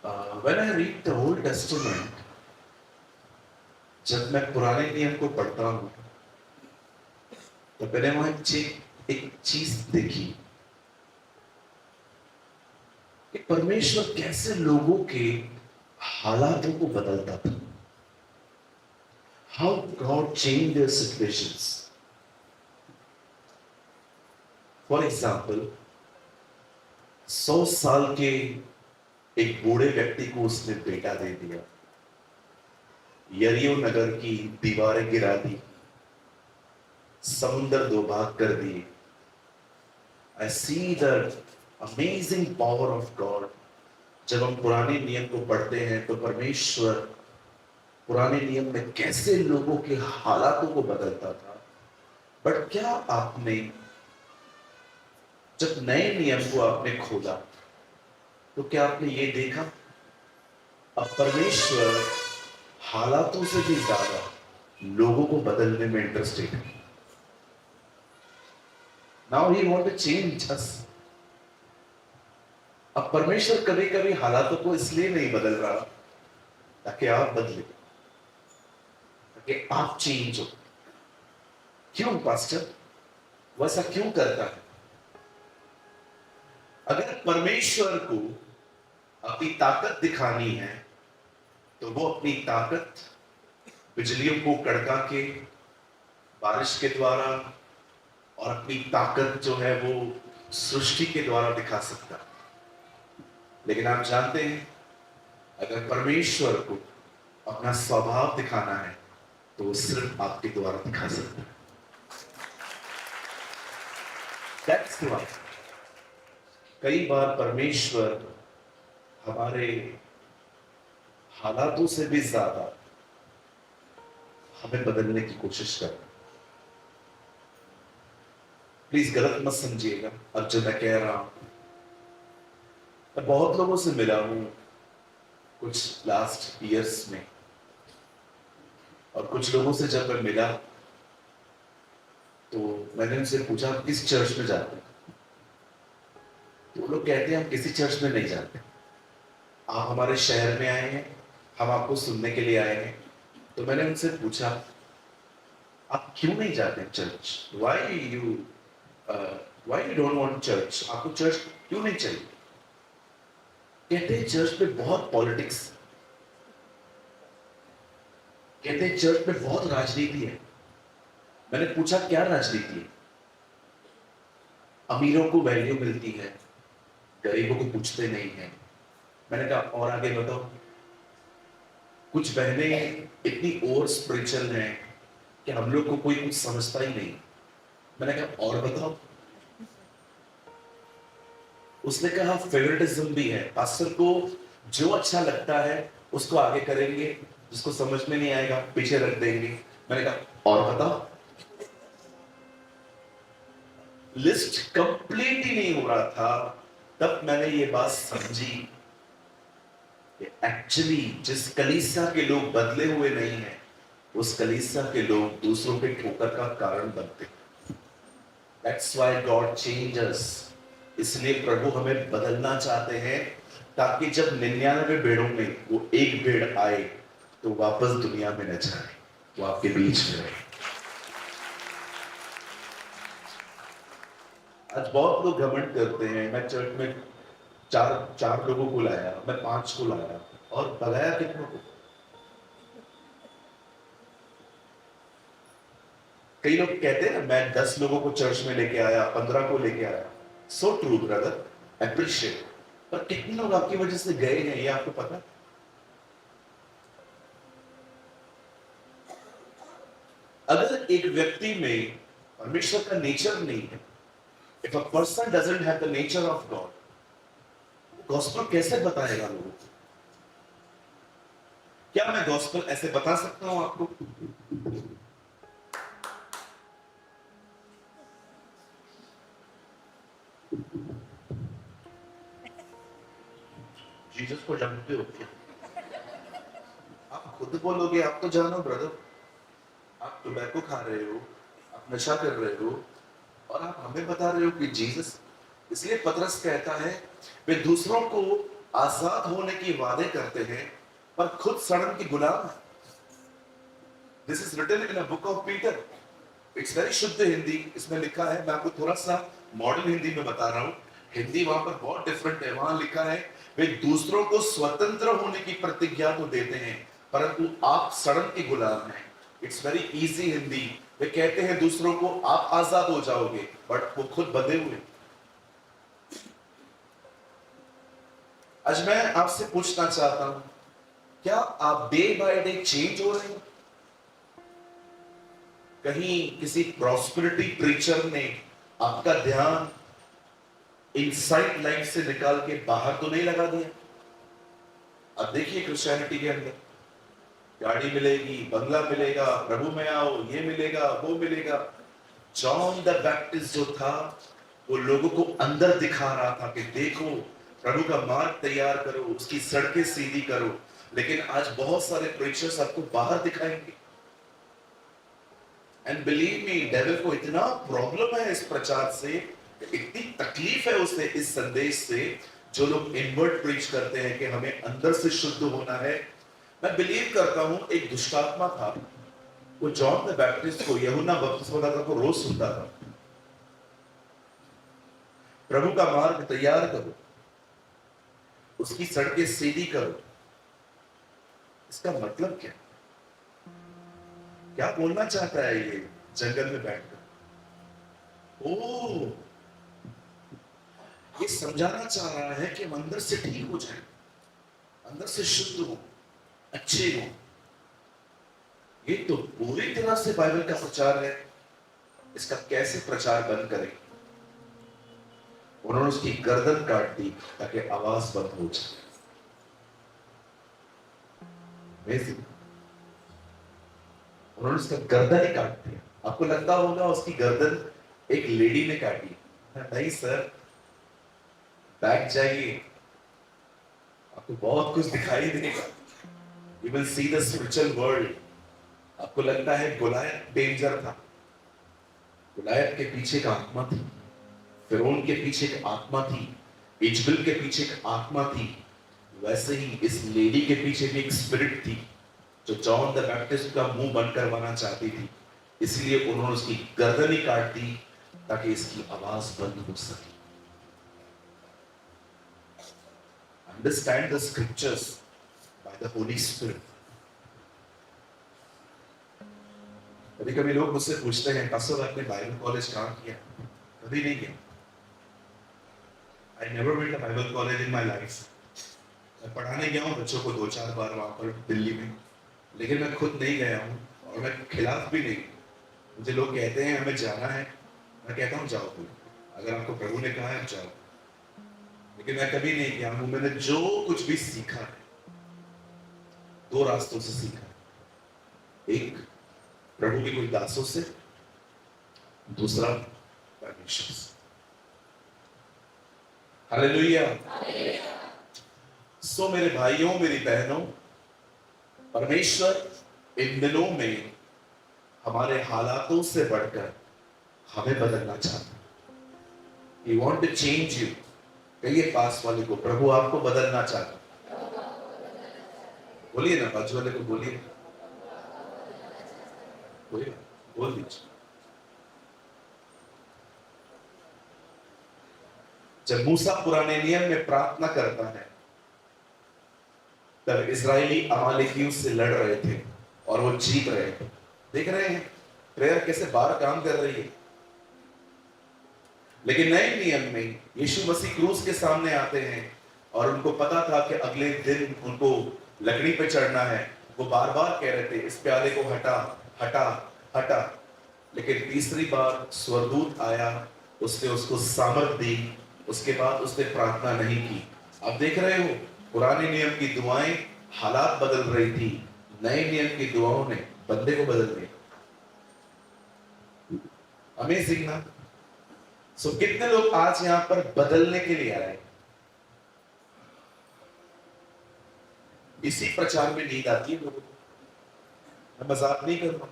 When I read the Old Testament, जब मैं पुराने नियम को पढ़ता हूँ तो मैंने वहां एक चीज देखी कि परमेश्वर कैसे लोगों के हालातों को बदलता था. How God changed their situations. For example, 100 साल के एक बूढ़े व्यक्ति को उसने बेटा दे दिया, यरीहो नगर की दीवारें गिरा दी, समुंदर दो भाग कर दिए. I see the amazing power of God. जब हम पुराने नियम को पढ़ते हैं तो परमेश्वर पुराने नियम में कैसे लोगों के हालातों को बदलता था. बट क्या आपने जब नए नियम को आपने खोला तो क्या आपने ये देखा अब परमेश्वर हालातों से भी ज्यादा लोगों को बदलने में इंटरेस्टेड है. Now he want to change us. अब परमेश्वर कभी कभी हालातों को इसलिए नहीं बदल रहा ताकि आप बदले, ताकि आप चेंज हो. क्यों पास्टर वैसा क्यों करता है? अगर परमेश्वर को अपनी ताकत दिखानी है तो वो अपनी ताकत बिजलियों को कड़का के, बारिश के द्वारा और अपनी ताकत जो है वो सृष्टि के द्वारा दिखा सकता है. लेकिन आप जानते हैं अगर परमेश्वर को अपना स्वभाव दिखाना है तो वो सिर्फ आपके द्वारा दिखा सकता है. That's why कई बार परमेश्वर हमारे हालातों से भी ज्यादा हमें बदलने की कोशिश कर. प्लीज गलत मत समझिएगा अब जो मैं कह रहा हूं. मैं बहुत लोगों से मिला हूं कुछ लास्ट ईयर्स में, और कुछ लोगों से जब मैं मिला तो मैंने उनसे पूछा किस चर्च में जाते हैं. तो वो लोग कहते हैं हम किसी चर्च में नहीं जाते, आप हमारे शहर में आए हैं, हम आपको सुनने के लिए आए हैं. तो मैंने उनसे पूछा आप क्यों नहीं जाते church, why you don't want church, आपको चर्च क्यों नहीं चाहिए? कहते हैं चर्च में बहुत पॉलिटिक्स, कहते हैं चर्च में बहुत राजनीति है. मैंने पूछा क्या राजनीति है? अमीरों को वैल्यू मिलती है, गरीबों को पूछते नहीं है. मैंने कहा और आगे बताओ. कुछ बहनें इतनी ओवर स्पिरिचुअल हैं कि हम लोग को कोई कुछ समझता ही नहीं. मैंने कहा और बताओ. उसने कहा फेवरेटिज्म भी है, पास्टर को जो अच्छा लगता है उसको आगे करेंगे, जिसको समझ में नहीं आएगा पीछे रख देंगे. मैंने कहा और बताओ. लिस्ट कंप्लीट ही नहीं हो रहा था तब मैंने ये बात समझी कि एक्चुअली जिस कलीसिया के लोग बदले हुए नहीं हैं उस कलीसिया के लोग दूसरों पे ठोकर का कारण बनते. That's why God changes. इसलिए प्रभु हमें बदलना चाहते हैं ताकि जब 99 भेड़ों में वो एक भेड़ आए तो वापस दुनिया में न जाए, वो आपके बीच में रहे. आज बहुत लोग घमंड करते हैं मैं चर्च में चार लोगों को लाया, मैं 5 को लाया, और भगाया कितनों को? कई लोग कहते हैं ना मैं 10 लोगों को चर्च में लेके आया, 15 को लेके आया. So true brother, appreciate. पर कितने लोग आपकी वजह से गए हैं ये आपको पता है? अगर एक व्यक्ति में परमेश्वर का नेचर नहीं है, if a person doesn't have the nature of God, gospel कैसे बताएगा लोगों को? क्या मैं गॉस्पेल ऐसे बता सकता हूं आपको? जीसस को जानते हो क्या? आप खुद बोलोगे आप तो जानो ब्रदर, आप टोबैको खा रहे हो, आप नशा कर रहे हो, और आप हमें बता रहे हो कि जीसस. इसलिए पतरस कहता है वे दूसरों को आजाद होने की वादे करते हैं पर खुद सड़न की गुलाम है। This is written in a book of Peter. It's very शुद्ध हिंदी इसमें लिखा है। मैं आपको थोड़ा सा मॉडर्न हिंदी में बता रहा हूं। हिंदी वहां पर बहुत डिफरेंट है। वहां लिखा है वे दूसरों को स्वतंत्र होने की प्रतिज्ञा तो देते हैं परंतु आप सड़न के गुलाम हैं। It's very easy Hindi. वे कहते हैं दूसरों को आप आजाद हो जाओगे बट वो खुद बंधे हुए। आज मैं आपसे पूछना चाहता हूं, क्या आप डे बाय डे चेंज हो रहे हैं? कहीं किसी प्रॉस्पेरिटी प्रीचर ने आपका ध्यान इनसाइड लाइन से निकाल के बाहर तो नहीं लगा दिया? अब देखिए क्रिश्चियनिटी के अंदर गाड़ी मिलेगी, बंगला मिलेगा, प्रभु में आओ, ये मिलेगा, वो मिलेगा। जॉन द बैप्टिस्ट जो था वो लोगों को अंदर दिखा रहा था कि देखो प्रभु का मार्ग तैयार करो, उसकी सड़कें सीधी करो। लेकिन आज बहुत सारे प्रीचर्स आपको बाहर दिखाएंगे। एंड बिलीव मी, डेविल को इतना प्रॉब्लम है इस प्रचार से, इतनी तकलीफ है उसे इस संदेश से, जो लोग इनवर्ट प्रीच करते हैं कि हमें अंदर से शुद्ध होना है। मैं बिलीव करता हूं एक दुष्टात्मा था, वो जॉन द बैप्टिस्ट को, यूहन्ना बपतिस्मादाता को रोज सुनता था, प्रभु का मार्ग तैयार करो, उसकी सड़कें सीधी करो। इसका मतलब क्या? क्या बोलना चाहता है ये जंगल में बैठकर? ओ, ये समझाना चाह रहा है कि हम अंदर से ठीक हो जाए, अंदर से शुद्ध हो, अच्छे हो। ये तो पूरी तरह से बाइबल का प्रचार है। इसका कैसे प्रचार बंद करें? उन्होंने उसकी गर्दन काट दी ताकि आवाज बंद हो जाए। उन्होंने उसका गर्दन ही काट दिया। आपको लगता होगा उसकी गर्दन एक लेडी ने काटी। नहीं सर, बैक जाइए, आपको बहुत कुछ दिखाई देगा। You will see the spiritual world। आपको लगता है गोलायत डेंजर था, गोलायत के पीछे एक आत्मा थी, फिरौन के पीछे एक आत्मा थी, इजबेल के पीछे एक आत्मा थी। वैसे ही इस लेडी के पीछे भी एक स्पिरिट थी जो जॉन द बैप्टिस्ट का मुंह बंद करवाना चाहती थी। इसलिए उन्होंने उसकी गर्दन ही काट दी ताकि इसकी आवाज बंद हो सके। Understand the scriptures by the Holy Spirit। कभी कभी लोग मुझसे पूछते हैं, पास्टर आपने बाइबल कॉलेज कहाँ किया? कभी नहीं किया। I never went to Bible college in my life। मैं पढ़ाने गया हूँ बच्चों को 2-4 बार वहां पर दिल्ली में, लेकिन मैं खुद नहीं गया हूँ और मैं खिलाफ भी नहीं। मुझे लोग कहते हैं हमें जाना है, मैं कहता हूँ जाओ तुम, अगर आपको प्रभु ने कहा है जाओ। लेकिन मैं कभी नहीं गया हूँ। मैंने जो कुछ भी सीखा है 2 रास्तों से सीखा है। एक प्रभु के कोई दासों से, दूसरा परमेश्वर से। हालेलुया। सो मेरे भाइयों, मेरी बहनों, परमेश्वर इन दिनों में हमारे हालातों से बढ़कर हमें बदलना चाहता है। He want to change you। कहिए पास वाले को, प्रभु आपको बदलना चाहता है। बोलिए ना, बाजू वाले को बोलिए, बोल दीजिए। जब मूसा पुराने नियम में प्रार्थना करता है तब इजरायली अमालेकियों से लड़ रहे थे और वो जीत रहे थे। देख रहे हैं प्रेयर कैसे बाहर काम कर रही है। लेकिन नए नियम में यीशु मसीह क्रूस के सामने आते हैं और उनको पता था कि अगले दिन उनको लकड़ी पे चढ़ना है। वो बार बार कह रहे थे इस प्याले को हटा हटा हटा। लेकिन तीसरी बार स्वर्गदूत आया, उसने उसको सामर्थ दी, उसके बाद उसने प्रार्थना नहीं की। अब देख रहे हो पुराने नियम की दुआएं हालात बदल रही थी, नए नियम की दुआओं ने बंदे को बदल दिया। अमेजिंग ना। सो कितने लोग आज यहां पर बदलने के लिए आए? इसी प्रचार में नींद आती है लोगों को। मैं मजाक नहीं कर रहा,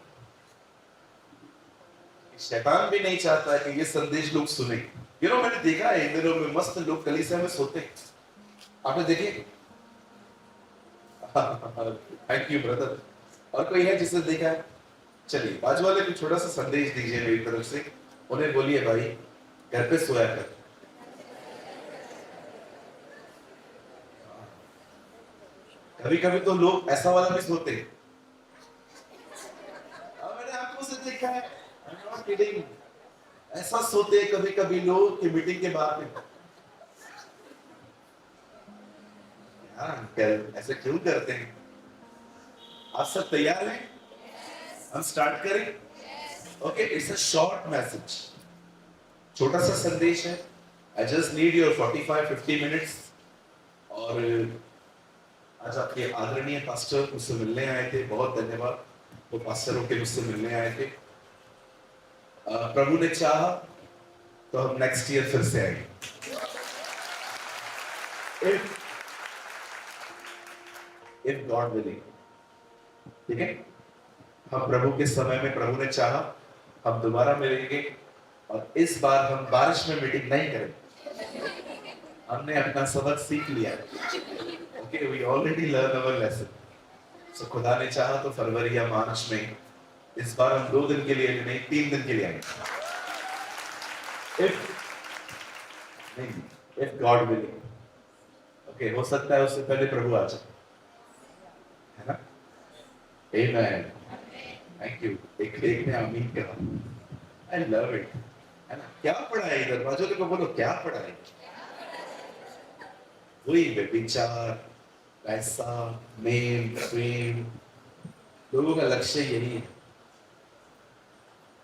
शैतान भी नहीं चाहता है कि ये संदेश लोग सुने। मैंने देखा है इन दिनों में मस्त लोग कलीसिया में सोते हैं। आपने देखे? Thank you brother. और कोई है जिसने देखा है? चलिए बाजू वाले को छोटा सा संदेश दीजिए मेरी तरफ से, उन्हें बोलिए भाई घर पे सोया कर। कभी कभी तो लोग ऐसा वाला भी सोते हैं। मैंने आंखों से देखा है, I'm not kidding। ऐसा सोते हैं कभी कभी लोग कि मीटिंग के बाद में, यार अंकल ऐसे क्यों करते हैं? आप सब तैयार हैं? हम स्टार्ट करें? Okay, it's a short message, छोटा सा संदेश है। I just need your 45-50 minutes. और आज आपके आदरणीय पास्टर मुझसे मिलने आए थे, बहुत धन्यवाद। वो पास्टर होके मुझसे मिलने आए थे। प्रभु ने चाहा तो हम नेक्स्ट ईयर फिर से आएंगे। इफ गॉड विलिंग, ठीक है? हम प्रभु के समय में, प्रभु ने चाहा हम दोबारा मिलेंगे। और इस बार हम बारिश में मीटिंग नहीं करेंगे। हमने अपना सबक सीख लिया। Okay, we already learn our lesson. So खुदा ने चाहा तो फरवरी या मार्च में इस बार हम 2 दिन के लिए नहीं, 3 दिन के लिए आएंगे। If God willing. ओके, हो सकता है उससे पहले प्रभु आ जाए, है ना? आमेन। Thank you. एक ने आमीन कहा। आई लव इट, है ना? क्या पढ़ा है इधर? बाजू को बोलो क्या पढ़ा है? वही व्यभिचार, पैसा, मेल, फेम, लोगों का लक्ष्य यही है।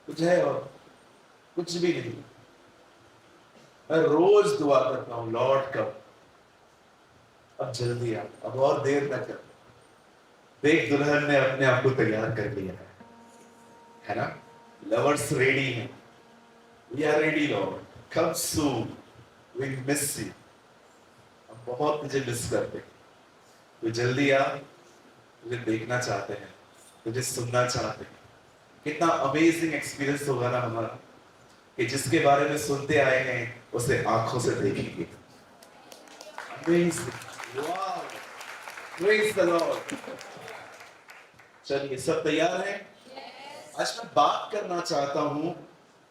कुछ है और कुछ भी नहीं। मैं रोज दुआ करता हूँ, लॉर्ड कब, अब जल्दी आ, अब और देर न कर। देख दुल्हन ने अपने आप को तैयार कर लिया है ना? लवर्स रेडी हैं। We are ready lord, come soon, we miss you. हम बहुत तुझे मिस करते हैं। तो जल्दी आ, तुझे देखना चाहते हैं, तुझे सुनना चाहते हैं। कितना अमेजिंग एक्सपीरियंस होगा ना हमारा कि जिसके बारे में सुनते आए हैं उसे आंखों से देखेंगे। वाव, प्रेज द लॉर्ड। चलिए सब तैयार हैं? आज मैं बात करना चाहता हूं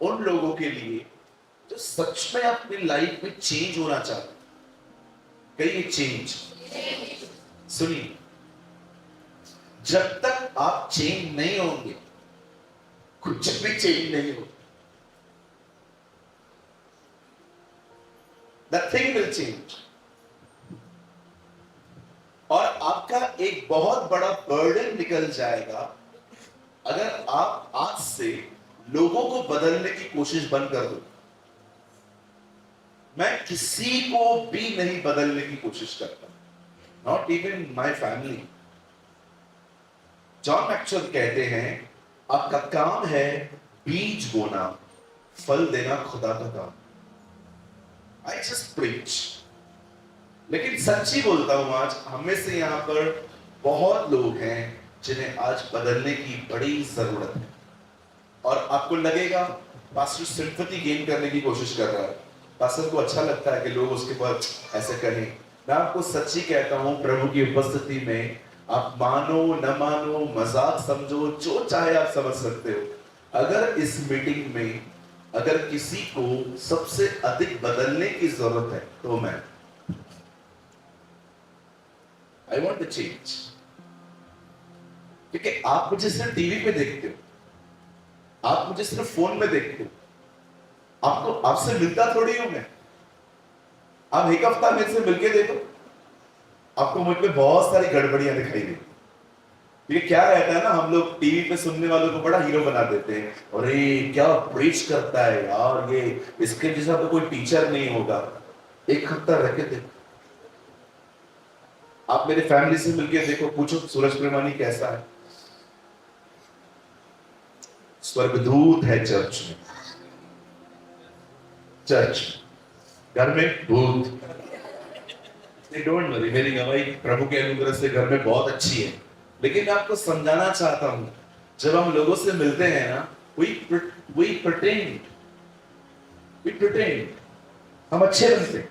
उन लोगों के लिए जो सच में अपनी लाइफ में चेंज होना चाहते हैं। कहिए चेंज। सुनिए, जब तक आप चेंज नहीं होंगे कुछ भी चेंज नहीं हो। Nothing will change। और आपका एक बहुत बड़ा बर्डन निकल जाएगा अगर आप आज से लोगों को बदलने की कोशिश बंद कर दो। मैं किसी को भी नहीं बदलने की कोशिश करता, not even my family. John Maxwell कहते हैं आपका काम है बीज बोना, फल देना खुदा का काम। I just preach. लेकिन सच्ची बोलता हूं, आज हमें से यहां पर बहुत लोग हैं जिन्हें आज बदलने की बड़ी जरूरत है। और आपको लगेगा पास्टर सिंपैथी गेन करने की कोशिश कर रहा है, पास्टर को अच्छा लगता है कि लोग उसके पास ऐसे कहें। मैं आपको सच्ची कहता हूं, प्रभु की उपस्थिति में आप मानो न मानो, मजाक समझो, जो चाहे आप समझ सकते हो। अगर इस मीटिंग में अगर किसी को सबसे अधिक बदलने की जरूरत है तो मैं। I want to change. क्योंकि आप मुझे सिर्फ टीवी पे देखते हो, आप मुझे सिर्फ फोन में देखते हो, आपको आपसे मिलता थोड़ी हूं मैं। आप एक हफ्ता मेरे से मिलके देखो, आपको मुझ में बहुत सारी गड़बड़ियां दिखाई देती। ये क्या रहता है ना, हम लोग टीवी पे सुनने वालों को बड़ा हीरो बना देते हैं। अरे क्या प्रीच करता है यार, ये इसके जैसा तो कोई टीचर नहीं होगा। एक हफ्ता रह के देखो, आप मेरे फैमिली से मिलके देखो, पूछो सूरज प्रेमानी कैसा है। स्वर्गदूत है चर्च में, चर्च घर में भूत। डोंट वरी, मेरी गवाही प्रभु के अनुग्रह से घर में बहुत अच्छी है। लेकिन मैं आपको समझाना चाहता हूं, जब हम लोगों से मिलते हैं ना, we pretend, हम अच्छे बनते हैं।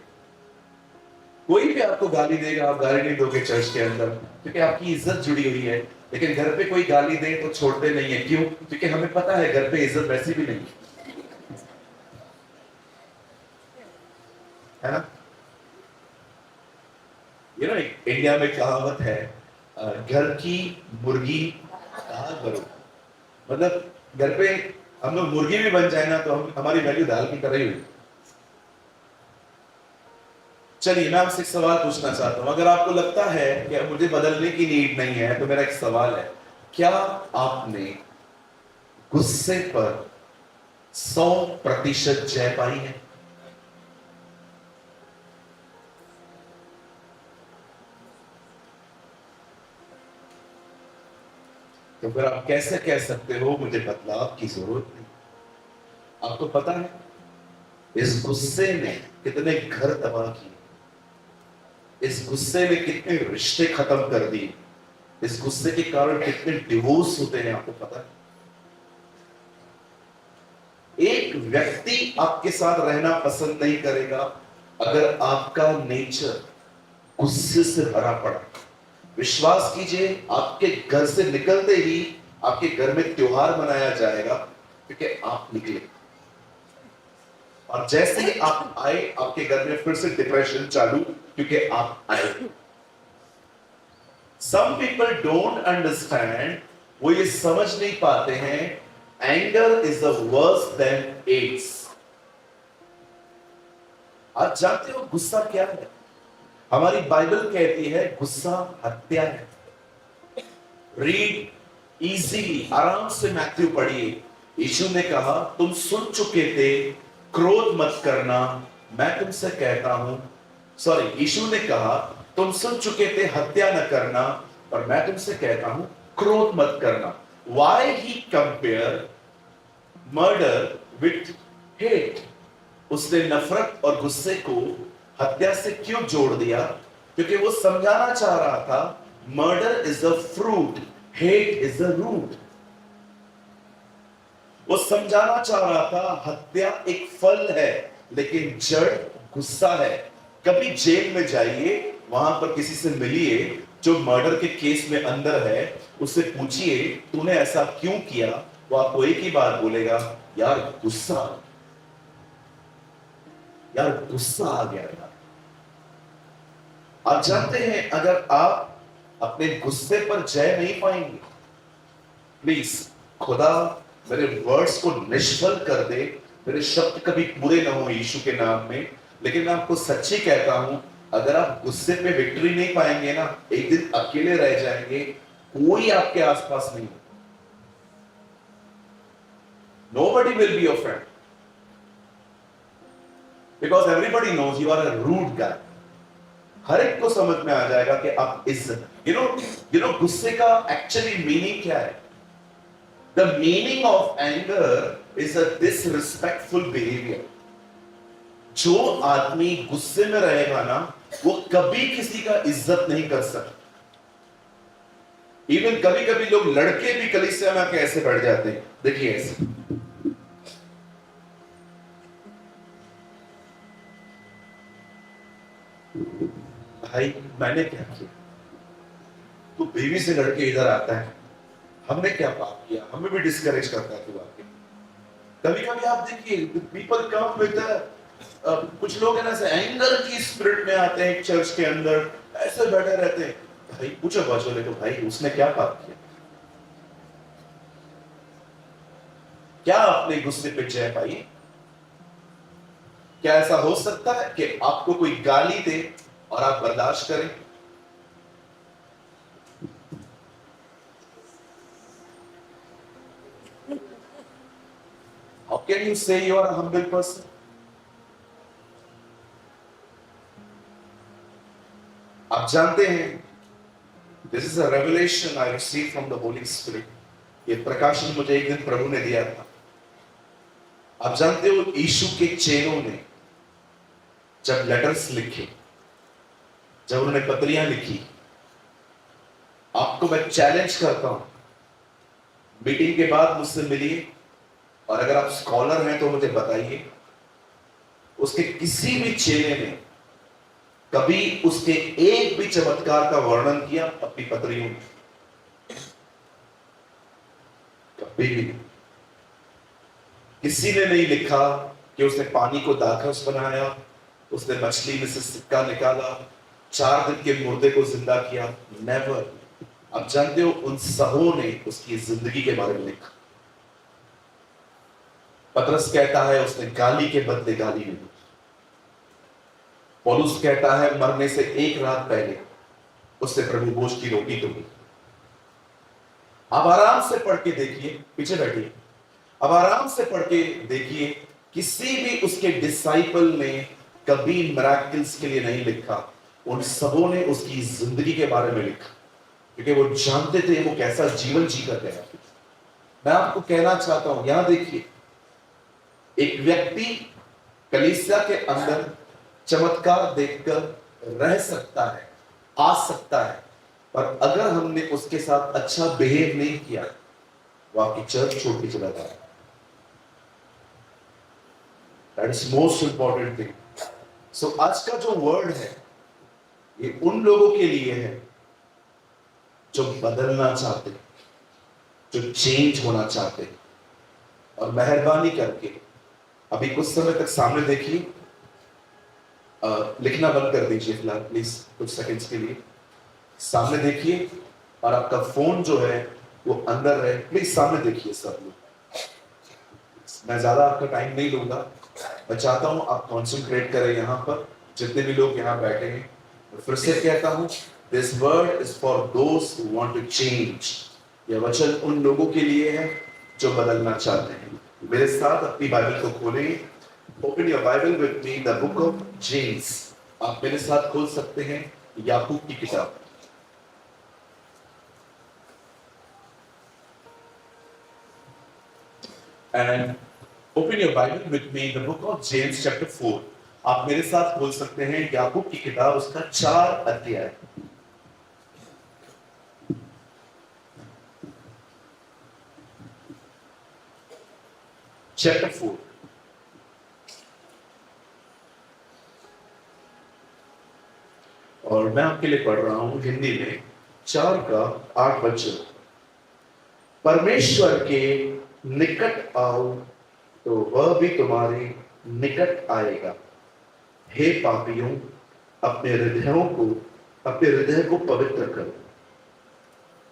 कोई भी आपको गाली देगा, आप गाली नहीं दोगे चर्च के अंदर, क्योंकि आपकी इज्जत जुड़ी हुई है। लेकिन घर पे कोई गाली दे तो छोड़ते नहीं है। क्यों? क्योंकि हमें पता है घर पे इज्जत वैसी भी नहीं है ना। इंडिया में कहावत है, घर की मुर्गी दाल बनो। मतलब घर पे हम लोग मुर्गी भी बन जाए ना तो हमारी वैल्यू दाल की तरह ही हुई। चलिए मैं आपसे एक सवाल पूछना चाहता हूं, अगर आपको लगता है कि मुझे बदलने की नीड नहीं है, तो मेरा एक सवाल है, क्या आपने गुस्से पर 100% जय पाई है? तो फिर आप कैसे कह सकते हो मुझे बदलाव की जरूरत नहीं? आपको पता है इस गुस्से ने कितने घर तबाह किए, इस गुस्से ने कितने रिश्ते खत्म कर दिए, इस गुस्से के कारण कितने डिवोर्स होते हैं, आपको पता है? एक व्यक्ति आपके साथ रहना पसंद नहीं करेगा अगर आपका नेचर गुस्से से भरा पड़ा। विश्वास कीजिए, आपके घर से निकलते ही आपके घर में त्योहार मनाया जाएगा, क्योंकि आप निकले। और जैसे ही आप आए, आपके घर में फिर से डिप्रेशन चालू, क्योंकि आप आए। सम पीपल डोंट अंडरस्टैंड, वो ये समझ नहीं पाते हैं, anger is the worse than AIDS. आप जानते हो गुस्सा क्या है? हमारी बाइबल कहती है गुस्सा हत्या है। रीड इजीली, आराम से मैथ्यू पढ़िए। यीशु ने कहा, तुम सुन चुके थे क्रोध मत करना, मैं तुमसे कहता हूं। सॉरी, यीशु ने कहा तुम सुन चुके थे हत्या न करना, और मैं तुमसे कहता हूं क्रोध मत करना। Why he compare murder with hate? उसने नफरत और गुस्से को हत्या से क्यों जोड़ दिया? क्योंकि वो समझाना चाह रहा था murder is a fruit, hate is a root. वो समझाना चाह रहा था हत्या एक फल है, लेकिन जड़ गुस्सा है। कभी जेल में जाइए, वहां पर किसी से मिलिए जो मर्डर के केस में अंदर है, उससे पूछिए तूने ऐसा क्यों किया, वो आपको एक ही बात बोलेगा, यार गुस्सा, यार गुस्सा आ गया यार। आप जानते हैं अगर आप अपने गुस्से पर जय नहीं पाएंगे, प्लीज खुदा मेरे वर्ड्स को निष्फल कर दे, मेरे शब्द कभी पूरे ना हो यीशु के नाम में, लेकिन मैं आपको सच्ची कहता हूं, अगर आप गुस्से पे विक्ट्री नहीं पाएंगे ना, एक दिन अकेले रह जाएंगे, कोई आपके आसपास नहीं। Nobody will be your friend because everybody knows you are a rude guy. हर एक को समझ में आ जाएगा कि आप इज्जत, गुस्से का एक्चुअली मीनिंग क्या है? The meaning of anger is a disrespectful behavior. जो आदमी गुस्से में रहेगा ना, वो कभी किसी का इज्जत नहीं कर सकता। इवन कभी कभी लोग लड़के भी कलीसिया में आके ऐसे बैठ जाते हैं, देखिए ऐसे। भाई मैंने क्या किया? तू बीवी से लड़के इधर आता है, हमने क्या पाप किया? हमें भी डिस्करेज करता है तू आके। कभी कभी आप देखिए पीपल कम विद कुछ लोग है ना ऐसे एंगर की स्पिरिट में आते हैं चर्च के अंदर, ऐसे बैठे रहते हैं। भाई पूछो बाजू को, भाई उसने क्या पाप किया? क्या आपने गुस्से पे जय पाई? क्या ऐसा हो सकता है कि आपको कोई गाली दे और आप बर्दाश्त करें? How can you say you are a humble person? आप जानते हैं, this is a revelation I received from the Holy Spirit. ये प्रकाशन मुझे एक दिन प्रभु ने दिया था। आप जानते हो यीशु के चेलों ने जब लेटर्स लिखे, जब उन्होंने पत्रियां लिखी, आपको मैं चैलेंज करता हूं, मीटिंग के बाद मुझसे मिलिए, और अगर आप स्कॉलर हैं तो मुझे बताइए, उसके किसी भी चेले ने कभी उसके एक भी चमत्कार का वर्णन किया अपनी पत्रियों में? कभी भी। किसी ने नहीं लिखा कि उसने पानी को दाखरस बनाया, उसने मछली में से सिक्का निकाला, 4 दिन के मुर्दे को जिंदा किया। नेवर। आप जानते हो, उन सबों ने उसकी जिंदगी के बारे में लिखा। पतरस कहता है उसने गाली के बदले गाली नहीं दी। पौलुस कहता है मरने से एक रात पहले उसने प्रभु भोज की रोटी तोड़ी। अब आराम से पढ़ के देखिए, पीछे बैठिए, अब आराम से पढ़ के देखिए, किसी भी उसके डिसाइपल ने कभी मिरेकल्स के लिए नहीं लिखा। उन सबों ने उसकी जिंदगी के बारे में लिखा, क्योंकि वो जानते थे वो कैसा जीवन जीकर गया। मैं आपको कहना चाहता हूं, यहां देखिए, एक व्यक्ति कलीसिया के अंदर चमत्कार देखकर रह सकता है, आ सकता है, पर अगर हमने उसके साथ अच्छा बिहेव नहीं किया, वो आपकी चर्च छोड़ के चला जाए। That is most important thing. So आज का जो वर्ड है ये उन लोगों के लिए है जो बदलना चाहते, जो चेंज होना चाहते। और मेहरबानी करके अभी कुछ समय तक सामने देखिए, लिखना बंद कर दीजिए फिलहाल प्लीज, कुछ सेकंड्स के लिए सामने देखिए, और आपका फोन जो है वो अंदर रहे। प्लीज सामने देखिए सब लोग। मैं ज्यादा आपका टाइम नहीं लूंगा, मैं चाहता हूं आप कॉन्सेंट्रेट करें यहां पर, जितने भी लोग यहां बैठे हैं। फिर से कहता हूं, this word is for those who want to change. यह वचन उन लोगों के लिए है जो बदलना चाहते हैं। मेरे साथ अपनी बाइबल को खोलें। Open your Bible with me, the book of James. आप मेरे साथ खोल सकते हैं याकूब की किताब। And open your Bible with me, the book of James chapter 4। आप मेरे साथ खोल सकते हैं याकूब की किताब, उसका 4 अध्याय। चैप्टर 4। और मैं आपके लिए पढ़ रहा हूं हिंदी में, 4 का 8 वचन। परमेश्वर के निकट आओ तो वह भी तुम्हारे निकट आएगा। हे पापियों, अपने हृदय को पवित्र करो।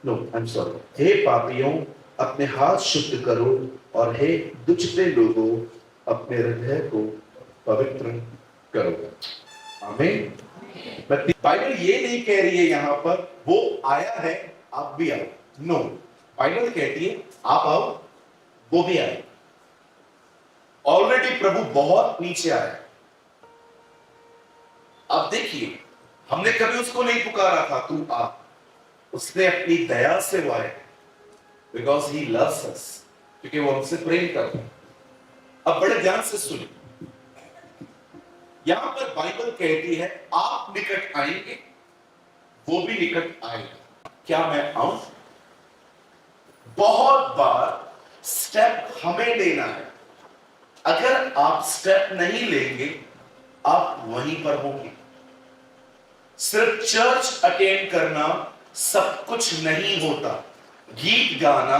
No, I am sorry. हे पापियों, अपने हाथ शुद्ध करो, और हे दुष्टे लोगों, अपने हृदय को पवित्र करो। आमीन। बाइबल ये नहीं कह रही है यहां पर वो आया है आप भी आओ। नो, बाइबल कहती है आप आओ वो भी आए। ऑलरेडी प्रभु बहुत नीचे आया। अब देखिए, हमने कभी उसको नहीं पुकारा था तू आ, उसने अपनी दया से वो आया, बिकॉज ही लव्स अस, क्योंकि वो हमसे प्रेम करता है। अब बड़े ध्यान से सुनिए, यहां पर बाइबल कहती है आप निकट आएंगे वो भी निकट आएगा। क्या मैं आऊं? बहुत बार स्टेप हमें लेना है। अगर आप स्टेप नहीं लेंगे आप वहीं पर होंगे। सिर्फ चर्च अटेंड करना सब कुछ नहीं होता, गीत गाना,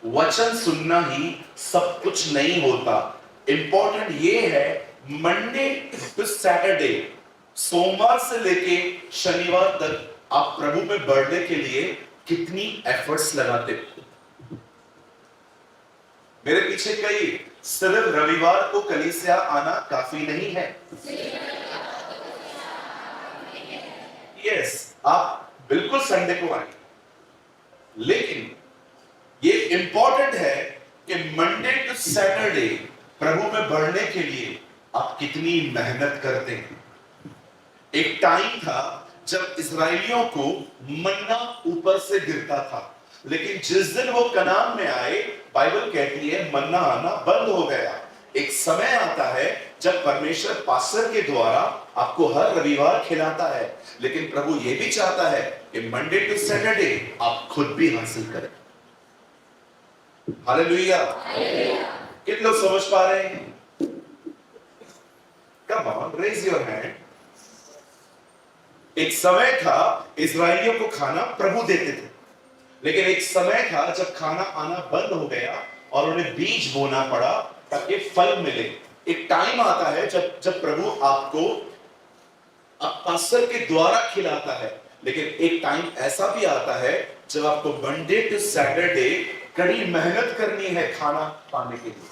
वचन सुनना ही सब कुछ नहीं होता। इंपॉर्टेंट ये है मंडे टू सैटरडे, सोमवार से लेके शनिवार तक आप प्रभु में बढ़ने के लिए कितनी एफर्ट्स लगाते हो। मेरे पीछे कई, सिर्फ रविवार को कलीसिया आना काफी नहीं है। यस, आप बिल्कुल संडे को आए, लेकिन ये इंपॉर्टेंट है कि मंडे टू सैटरडे प्रभु में बढ़ने के लिए आप कितनी मेहनत करते हैं। एक टाइम था जब इस्राएलियों को मन्ना ऊपर से गिरता था, लेकिन जिस दिन वो कनान में आए, बाइबल कहती है मन्ना आना बंद हो गया। एक समय आता है जब परमेश्वर पास्टर के द्वारा आपको हर रविवार खिलाता है, लेकिन प्रभु ये भी चाहता है कि मंडे टू सैटरडे आप खुद भी हासिल करें। हालेलुया। कितने लोग समझ पा रहे हैं? Come on, raise your hand. एक समय था इजरायलियों को खाना प्रभु देते थे, लेकिन एक समय था जब खाना आना बंद हो गया और उन्हें बीज बोना पड़ा ताकि फल मिले। एक टाइम आता है जब जब प्रभु आपको पास्टर के द्वारा खिलाता है, लेकिन एक टाइम ऐसा भी आता है जब आपको मंडे टू सैटरडे कड़ी मेहनत करनी है खाना पाने के लिए।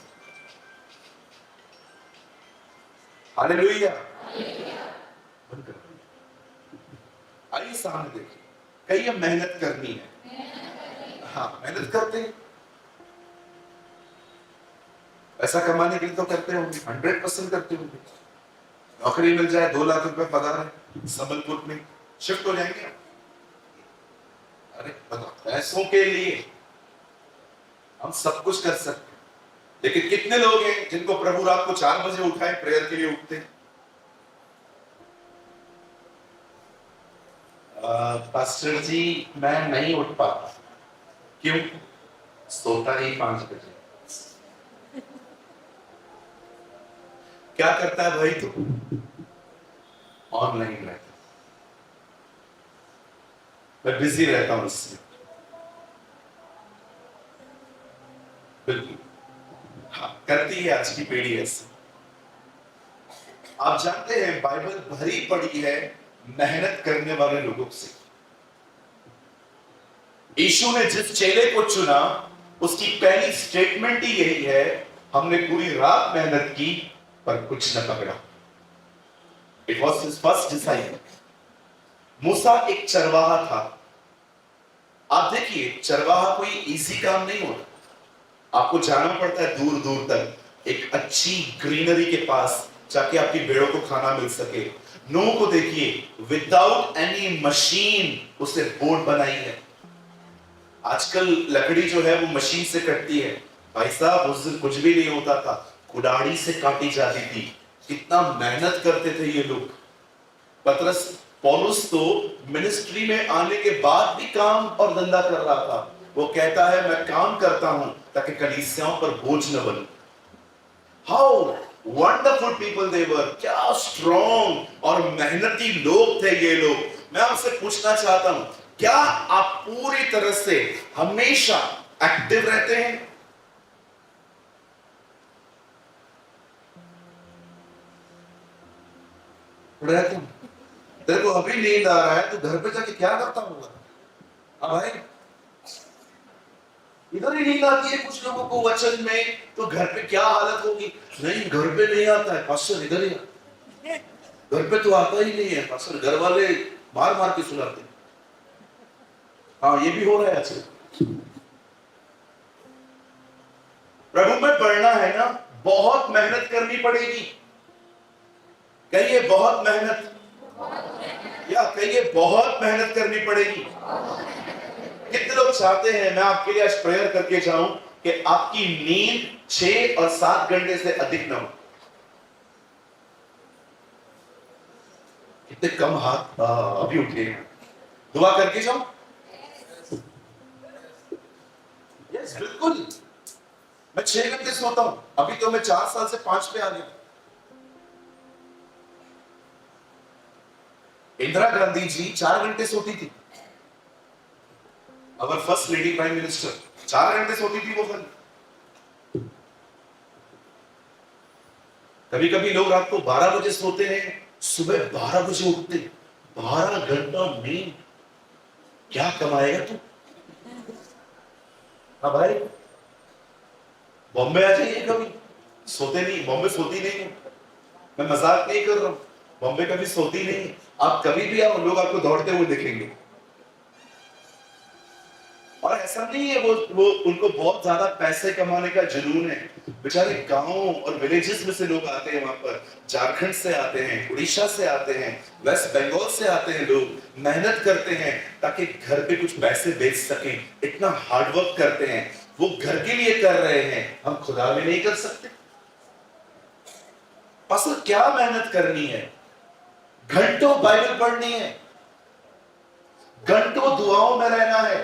हालेलुया। आइए सामने देखिए, कई मेहनत करनी है। हाँ, मेहनत करते हैं, पैसा कमाने के लिए तो करते होंगे, 100% करते होंगे। नौकरी मिल जाए, 2 लाख रुपए पगार है, संबलपुर में शिफ्ट हो जाएंगे। अरे बताओ, पैसों के लिए हम सब कुछ कर सकते हैं, लेकिन कितने लोग हैं जिनको प्रभु रात को 4 बजे उठाए प्रेयर के लिए उठते हैं? पास्टर जी मैं नहीं उठ पाता। क्यों? सोता ही 5 बजे। क्या करता है भाई तू? ऑनलाइन रहता, मैं बिजी रहता हूं इससे। बिल्कुल हाँ, करती है आज की पीढ़ी ऐसे। आप जानते हैं बाइबल भरी पड़ी है मेहनत करने वाले लोगों से। यीशु ने जिस चेले को चुना उसकी पहली स्टेटमेंट ही यही है, हमने पूरी रात मेहनत की पर कुछ न पकड़ा। It was his first disciple. मूसा एक चरवाहा था। आप देखिए, चरवाहा कोई इजी काम नहीं होता। आपको जाना पड़ता है दूर दूर तक, एक अच्छी ग्रीनरी के पास जाके आपकी भेड़ों को खाना मिल सके। नूह को देखिए, विदाउट एनी मशीन उसने बोट बनाई है। आजकल लकड़ी जो है वो मशीन से कटती है, भाई साहब उस दिन कुछ भी नहीं होता था, कुदाड़ी से काटी जाती थी। कितना मेहनत करते थे ये लोग। पतरस पौलुस तो मिनिस्ट्री में आने के बाद भी काम और धंधा कर रहा था। वो कहता है मैं काम करता हूं ताकि कलीसियाओं पर बोझ न बनूं। हाउ वंडरफुल पीपल दे वर, क्या स्ट्रॉन्ग और मेहनती लोग थे ये लोग। मैं आपसे पूछना चाहता हूं, क्या आप पूरी तरह से हमेशा एक्टिव रहते हैं? रहते हैं। तेरे को अभी नींद आ रहा है तो घर पे जाके क्या करता होगा? हाँ भाई, इधर ही नींद आती है कुछ लोगों को वचन में, तो घर पे क्या हालत होगी? नहीं, घर पे नहीं आता है पास्टर, इधर ही घर पे तो आता ही नहीं है पास्टर, घर वाले मार मार के सुनाते हैं। हाँ, ये भी हो रहा है आजकल। प्रभु में बढ़ना है ना, बहुत मेहनत करनी पड़ेगी। कहिए बहुत मेहनत, या कहिए बहुत मेहनत करनी पड़ेगी। कितने लोग चाहते हैं मैं आपके लिए आज प्रेयर करके जाऊं कि आपकी नींद 6 और 7 घंटे से अधिक ना हो? कितने कम हाथ अभी उठे हैं। दुआ करके जाऊं? यस, बिल्कुल। मैं 6 घंटे सोता हूं, अभी तो मैं 4 साल से 5 पे आ गया। इंदिरा गांधी जी 4 घंटे सोती थी, our first lady prime minister 4 घंटे सोती थी वो खाली। कभी कभी लोग रात को 12 बजे सोते हैं, सुबह 12 बजे उठते। 12 घंटा नींद, क्या कमाएगा तू? हाँ भाई, बॉम्बे आ जाइए कभी, सोते नहीं, बॉम्बे सोती नहीं है। मैं मजाक नहीं कर रहा हूं, बॉम्बे कभी सोती नहीं। आप कभी भी आओ, लोग आपको दौड़ते हुए दिखेंगे। और ऐसा नहीं है वो उनको बहुत ज्यादा पैसे कमाने का जुनून है। बेचारे गांव और विलेजेस में से लोग आते हैं, वहां पर झारखंड से आते हैं, उड़ीसा से आते हैं, वेस्ट बंगाल से आते हैं। लोग मेहनत करते हैं ताकि घर पे कुछ पैसे बेच सकें। इतना हार्डवर्क करते हैं, वो घर के लिए कर रहे हैं, हम खुदा में नहीं कर सकते? असल क्या मेहनत करनी है? घंटों बाइबल पढ़नी है, घंटों दुआओं में रहना है।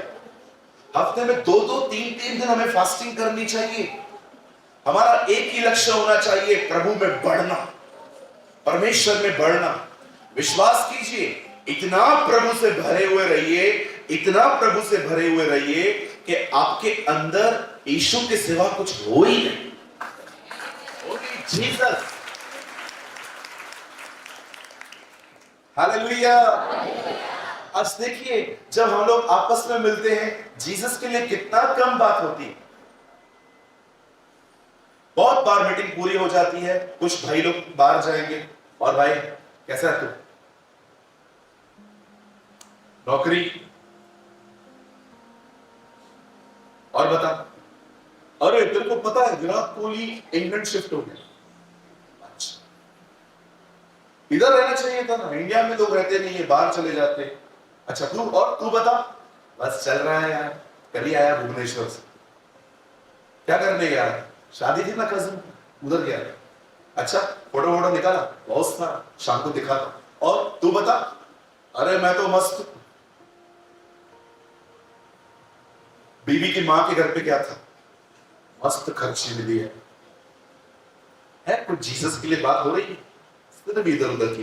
हफ्ते में 2-2, 3-3 दिन हमें फास्टिंग करनी चाहिए। हमारा एक ही लक्ष्य होना चाहिए, प्रभु में बढ़ना, परमेश्वर में बढ़ना। विश्वास कीजिए, इतना प्रभु से भरे हुए रहिए, इतना प्रभु से भरे हुए रहिए कि आपके अंदर यीशु के सिवा कुछ हो ही नहीं। Jesus, hallelujah. आज देखिए, जब हम लोग आपस में मिलते हैं, जीसस के लिए कितना कम बात होती है। बहुत बार मीटिंग पूरी हो जाती है, कुछ भाई लोग बाहर जाएंगे, और भाई कैसा है तू, नौकरी, और बता, अरे तेरे को पता है विराट कोहली इंग्लैंड शिफ्ट हो गया। अच्छा, इधर रहना चाहिए था ना, इंडिया में लोग रहते नहीं है, बाहर चले जाते। अच्छा तू, और तू बता। बस चल रहा है यार, कल ही आया भुवनेश्वर से। क्या करने गया? शादी थी ना कजन, उधर गया। अच्छा, फोटो वोटो निकाला, बहुत था, शाम को दिखा था। और तू बता। अरे मैं तो मस्त। बीवी की मां के घर पे क्या था? मस्त खर्ची मिली है कुछ जीसस के लिए बात हो रही है, सिर्फ इधर उधर की।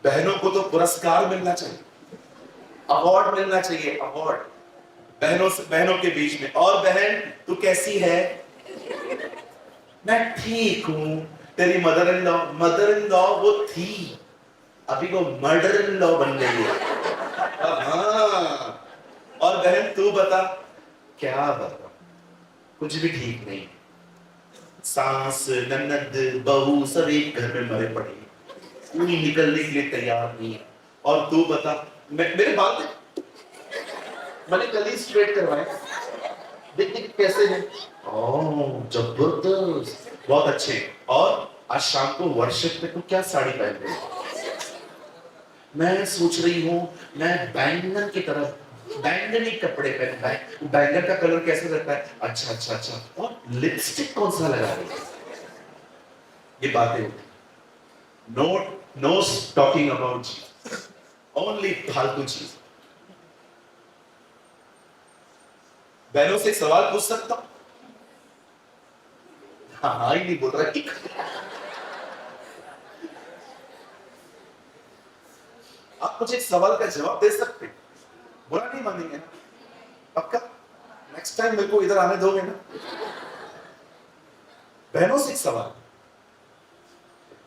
बहनों को तो पुरस्कार मिलना चाहिए, अवार्ड मिलना चाहिए, अवार्ड बहनों से, बहनों के बीच में। और बहन तू कैसी है? मैं ठीक हूं। तेरी मदर इन लॉ वो थी, अभी वो मर्डर इन लॉ बन गई है। हाँ। और बहन तू बता। क्या बता, कुछ भी ठीक नहीं। सास, ननद, बहू सब एक घर में मरे पड़े, कोई निकलने के लिए तैयार नहीं है। और तू बता। मेरे बाल देख, मैंने कल ही स्ट्रेट करवाए, देख देख कैसे हैं। ओह जबरदस्त, बहुत अच्छे। और आज शाम को वर्शिप में तू क्या साड़ी पहन रही है? मैं सोच रही हूँ मैं बैंगन की तरफ, बैंगनी कपड़े पहनता है। बैंगन का कलर कैसे रहता है? अच्छा अच्छा अच्छा। और लिपस्टिक कौन सा लगा रही है? ये बातें होती। Know talking about Jesus, only फालतू चीज। बहनों से एक सवाल पूछ सकता हूं? हाँ ही नहीं बोल रहा। ठीक, आप मुझे एक सवाल का जवाब दे सकते? बुरा नहीं मानेंगे ना? पक्का? नेक्स्ट टाइम मेरे को इधर आने दोगे ना? बहनों से एक सवाल।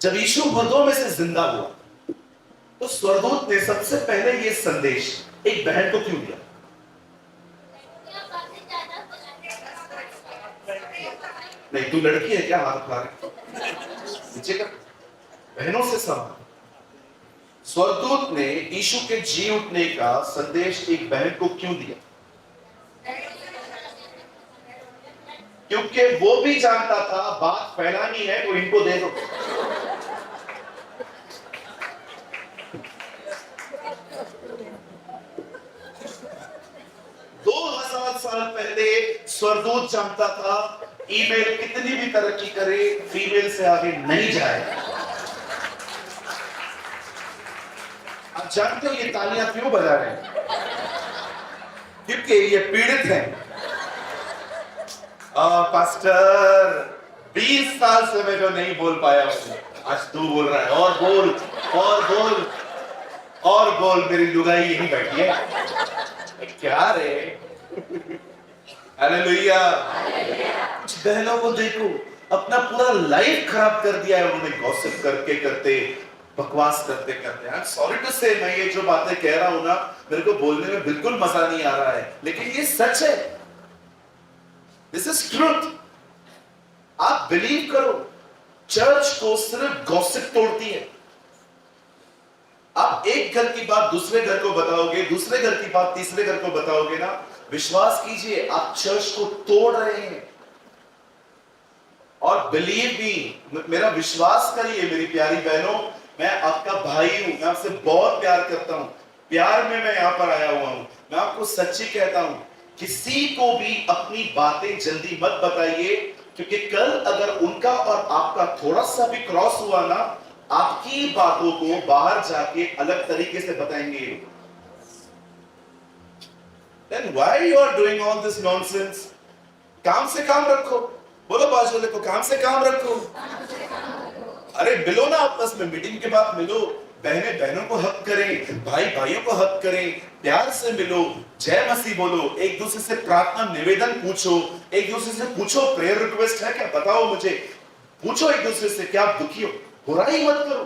जब यीशु मुर्दों में से जिंदा हुआ, तो स्वर्गदूत ने सबसे पहले ये संदेश एक बहन को क्यों दिया? नहीं, तू लड़की है क्या? हाथ उठा रही नीचे कर। बहनों से सवाल। स्वर्गदूत ने यीशु के जी उठने का संदेश एक बहन को क्यों दिया? क्योंकि वो भी जानता था बात फैलानी है तो इनको दे दो। दो 2000 साल पहले स्वर्गदूत जानता था ईमेल कितनी भी तरक्की करे, फीमेल से आगे नहीं जाए। आप जानते हो ये तालियां क्यों बजा रहे हैं? क्योंकि ये पीड़ित हैं। पास्टर 20 साल से मैं जो नहीं बोल पाया हूं, आज तू बोल रहा है। और बोल, और बोल, और बोल। मेरी लुगाई यहीं बैठी है। क्या रे? हालेलुया। कुछ बहनों को देखो, अपना पूरा लाइफ खराब कर दिया है उन्होंने, गॉसिप करके करते, बकवास करते करते। आई एम सॉरी टू से, मैं ये जो बातें कह रहा हूं ना, मेरे को बोलने में बिल्कुल मजा नहीं आ रहा है, लेकिन ये सच है। This is truth. आप बिलीव करो, चर्च को सिर्फ गॉसिप तोड़ती है। आप एक घर की बात दूसरे घर को बताओगे, दूसरे घर की बात तीसरे घर को बताओगे ना, विश्वास कीजिए आप चर्च को तोड़ रहे हैं। और बिलीव मी, मेरा विश्वास करिए मेरी प्यारी बहनों, मैं आपका भाई हूं, मैं आपसे बहुत प्यार करता हूं, प्यार में मैं यहां पर आया हुआ हूं। मैं आपको सच्ची कहता हूं, किसी को भी अपनी बातें जल्दी मत बताइए, क्योंकि कल अगर उनका और आपका थोड़ा सा भी क्रॉस हुआ ना, आपकी बातों को बाहर जाके अलग तरीके से बताएंगे। Then why you are doing all this nonsense? काम से काम रखो। बोलो बाजू वाले को, काम से काम रखो। अरे मिलो ना आपस में, मीटिंग के बाद मिलो, बहनें बहनों को हक करें, भाई भाइयों को हक करें, प्यार से मिलो, जय मसीह बोलो, एक दूसरे से प्रार्थना निवेदन पूछो, एक दूसरे से पूछो प्रेयर रिक्वेस्ट है क्या, बताओ मुझे, पूछो एक दूसरे से क्या आप दुखी हो, बुराई मत करो,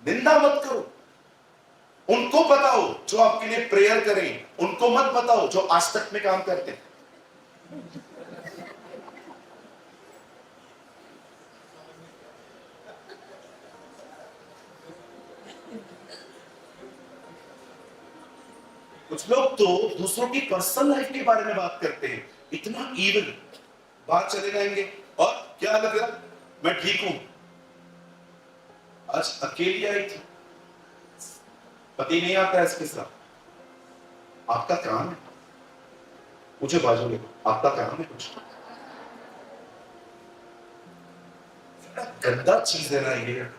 निंदा मत करो, उनको बताओ जो आपके लिए प्रेयर करें, उनको मत बताओ जो आज तक में काम करते हैं। कुछ लोग तो दूसरों की पर्सनल लाइफ के बारे में बात करते हैं, इतना इवन, बात चले जाएंगे और क्या लग रहा, मैं ठीक हूं, आज अकेली आई थी, पति नहीं आता है इसके साथ, आपका काम है, मुझे बाजू में आपका काम है कुछ, गंदा चीज है ना ये।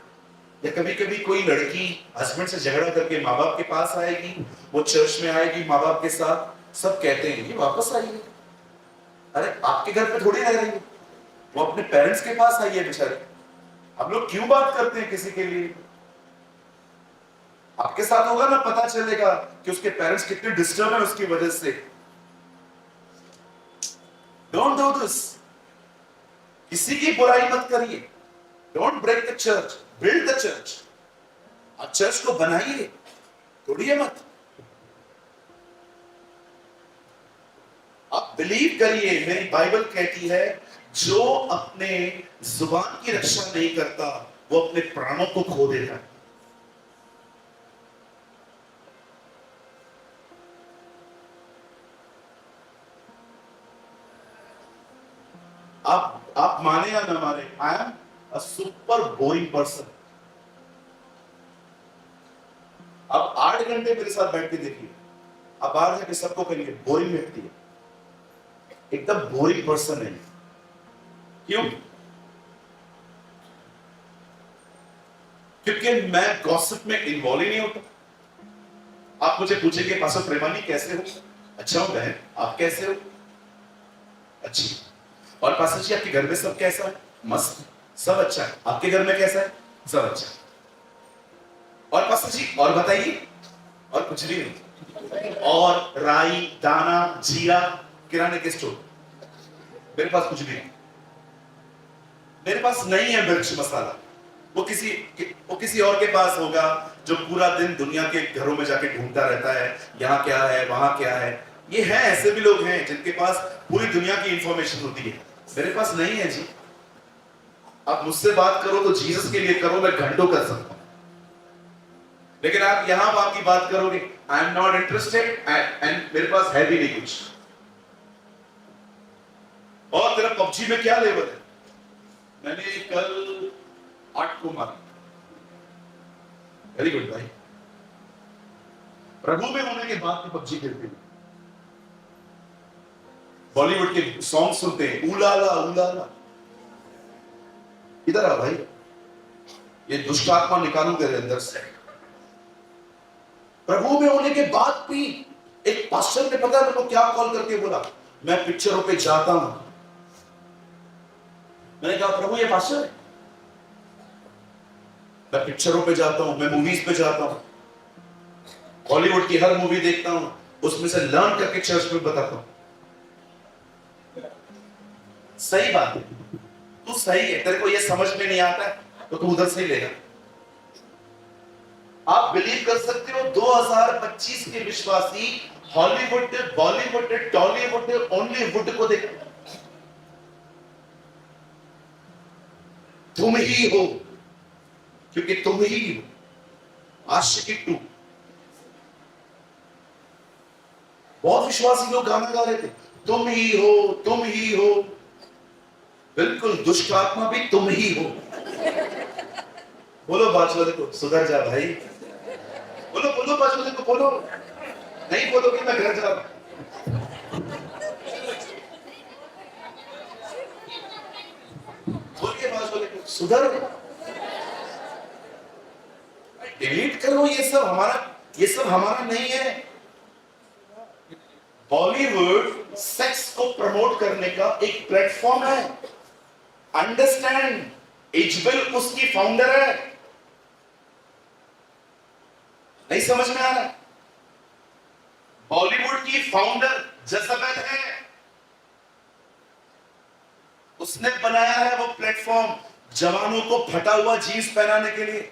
या कभी कभी कोई लड़की हस्बैंड से झगड़ा करके माँ बाप के पास आएगी, वो चर्च में आएगी माँ बाप के साथ, सब कहते हैं ये वापस आइए, अरे आपके घर पे थोड़ी रह रही है, वो अपने पेरेंट्स के पास आई है बेचारे, आप लोग क्यों बात करते हैं किसी के लिए, आपके साथ होगा ना पता चलेगा कि उसके पेरेंट्स कितने डिस्टर्ब है उसकी वजह से। डोंट डू दिस, किसी की बुराई मत करिए, don't break the church, build the church, आप चर्च को बनाइए, तोड़िए मत, आप बिलीव करिए, मेरी बाइबल कहती है जो अपने जुबान की रक्षा नहीं करता वो अपने प्राणों को खो देता है। आप माने या ना माने, I am a super boring person. आप 8 घंटे मेरे साथ बैठ के देखिए, आप बाहर जाके सबको कहिए बोरिंग व्यक्ति है, एकदम बोरिंग पर्सन है। क्यों? क्योंकि मैं गॉसिप में इन्वॉल्व ही नहीं होता। आप मुझे पूछेंगे पास्टर प्रेमानी कैसे हो, अच्छा हूं बहन, आप कैसे हो, अच्छी, और पास्टर जी आपके घर में सब कैसा है, मस्त, सब अच्छा है, आपके घर में कैसा है, सब अच्छा है, और पास्टर जी और बताइए, और कुछ भी नहीं, और राई दाना जीरा किराने के स्टोर, मेरे पास कुछ भी नहीं, मेरे पास नहीं है मिर्च मसाला, वो किसी और के पास होगा जो पूरा दिन दुनिया के घरों में जाके ढूंढता रहता है, यहाँ क्या है वहां क्या है। ये है, ऐसे भी लोग हैं जिनके पास पूरी दुनिया की इंफॉर्मेशन होती है, मेरे पास नहीं है जी। आप मुझसे बात करो तो जीसस के लिए करो, मैं घंटों कर सकता हूं, लेकिन आप यहां बाप की बात करोगे, I am not interested and मेरे पास है भी नहीं कुछ। और तेरा पबजी में क्या लेवल है? मैंने कल 8 को मारा, वेरी गुड भाई, प्रभु में होने के बाद भी पबजी खेलते हैं, बॉलीवुड के सॉन्ग सुनते हैं, उलाला उलाला, इधर आ भाई, ये दुष्ट आत्मा निकालू तेरे अंदर से। प्रभु में होने के बाद भी एक पास्टर ने पता है मेरे को क्या कॉल करके बोला, मैं पिक्चरों पे जाता हूं। मैंने कहा प्रभु ये पास्टर है? मैं पिक्चरों पे जाता हूं, मैं मूवीज पे जाता हूं, हॉलीवुड की हर मूवी देखता हूं, उसमें से लर्न करके चर्च में बताता हूं। सही बात है, तू सही है, तेरे को ये समझ में नहीं आता तो तू उधर से ही लेगा। आप बिलीव कर सकते हो 2025 के विश्वासी Hollywood, Bollywood, Tollywood, only would को देख, तुम ही हो, क्योंकि तुम ही हो। आशिकी 2, बहुत विश्वासी लोग गाना गा रहे थे, तुम ही हो, तुम ही हो, बिल्कुल दुष्ट आत्मा भी तुम ही हो। बोलो बाजू वाले को सुधर जा भाई, बोलो बोलो बाजू वाले को, बोलो, नहीं बोलोगे मैं घर जा रहा हूं। बोलिए बाजू वाले को सुधर, डिलीट करो ये सब हमारा नहीं है। बॉलीवुड सेक्स को प्रमोट करने का एक प्लेटफॉर्म है, अंडरस्टैंड, इजबेल उसकी फाउंडर है, नहीं समझ में आ रहा है? बॉलीवुड की फाउंडर जज़ाबेल है, उसने बनाया है वो प्लेटफॉर्म जवानों को फटा हुआ जीन्स पहनाने के लिए।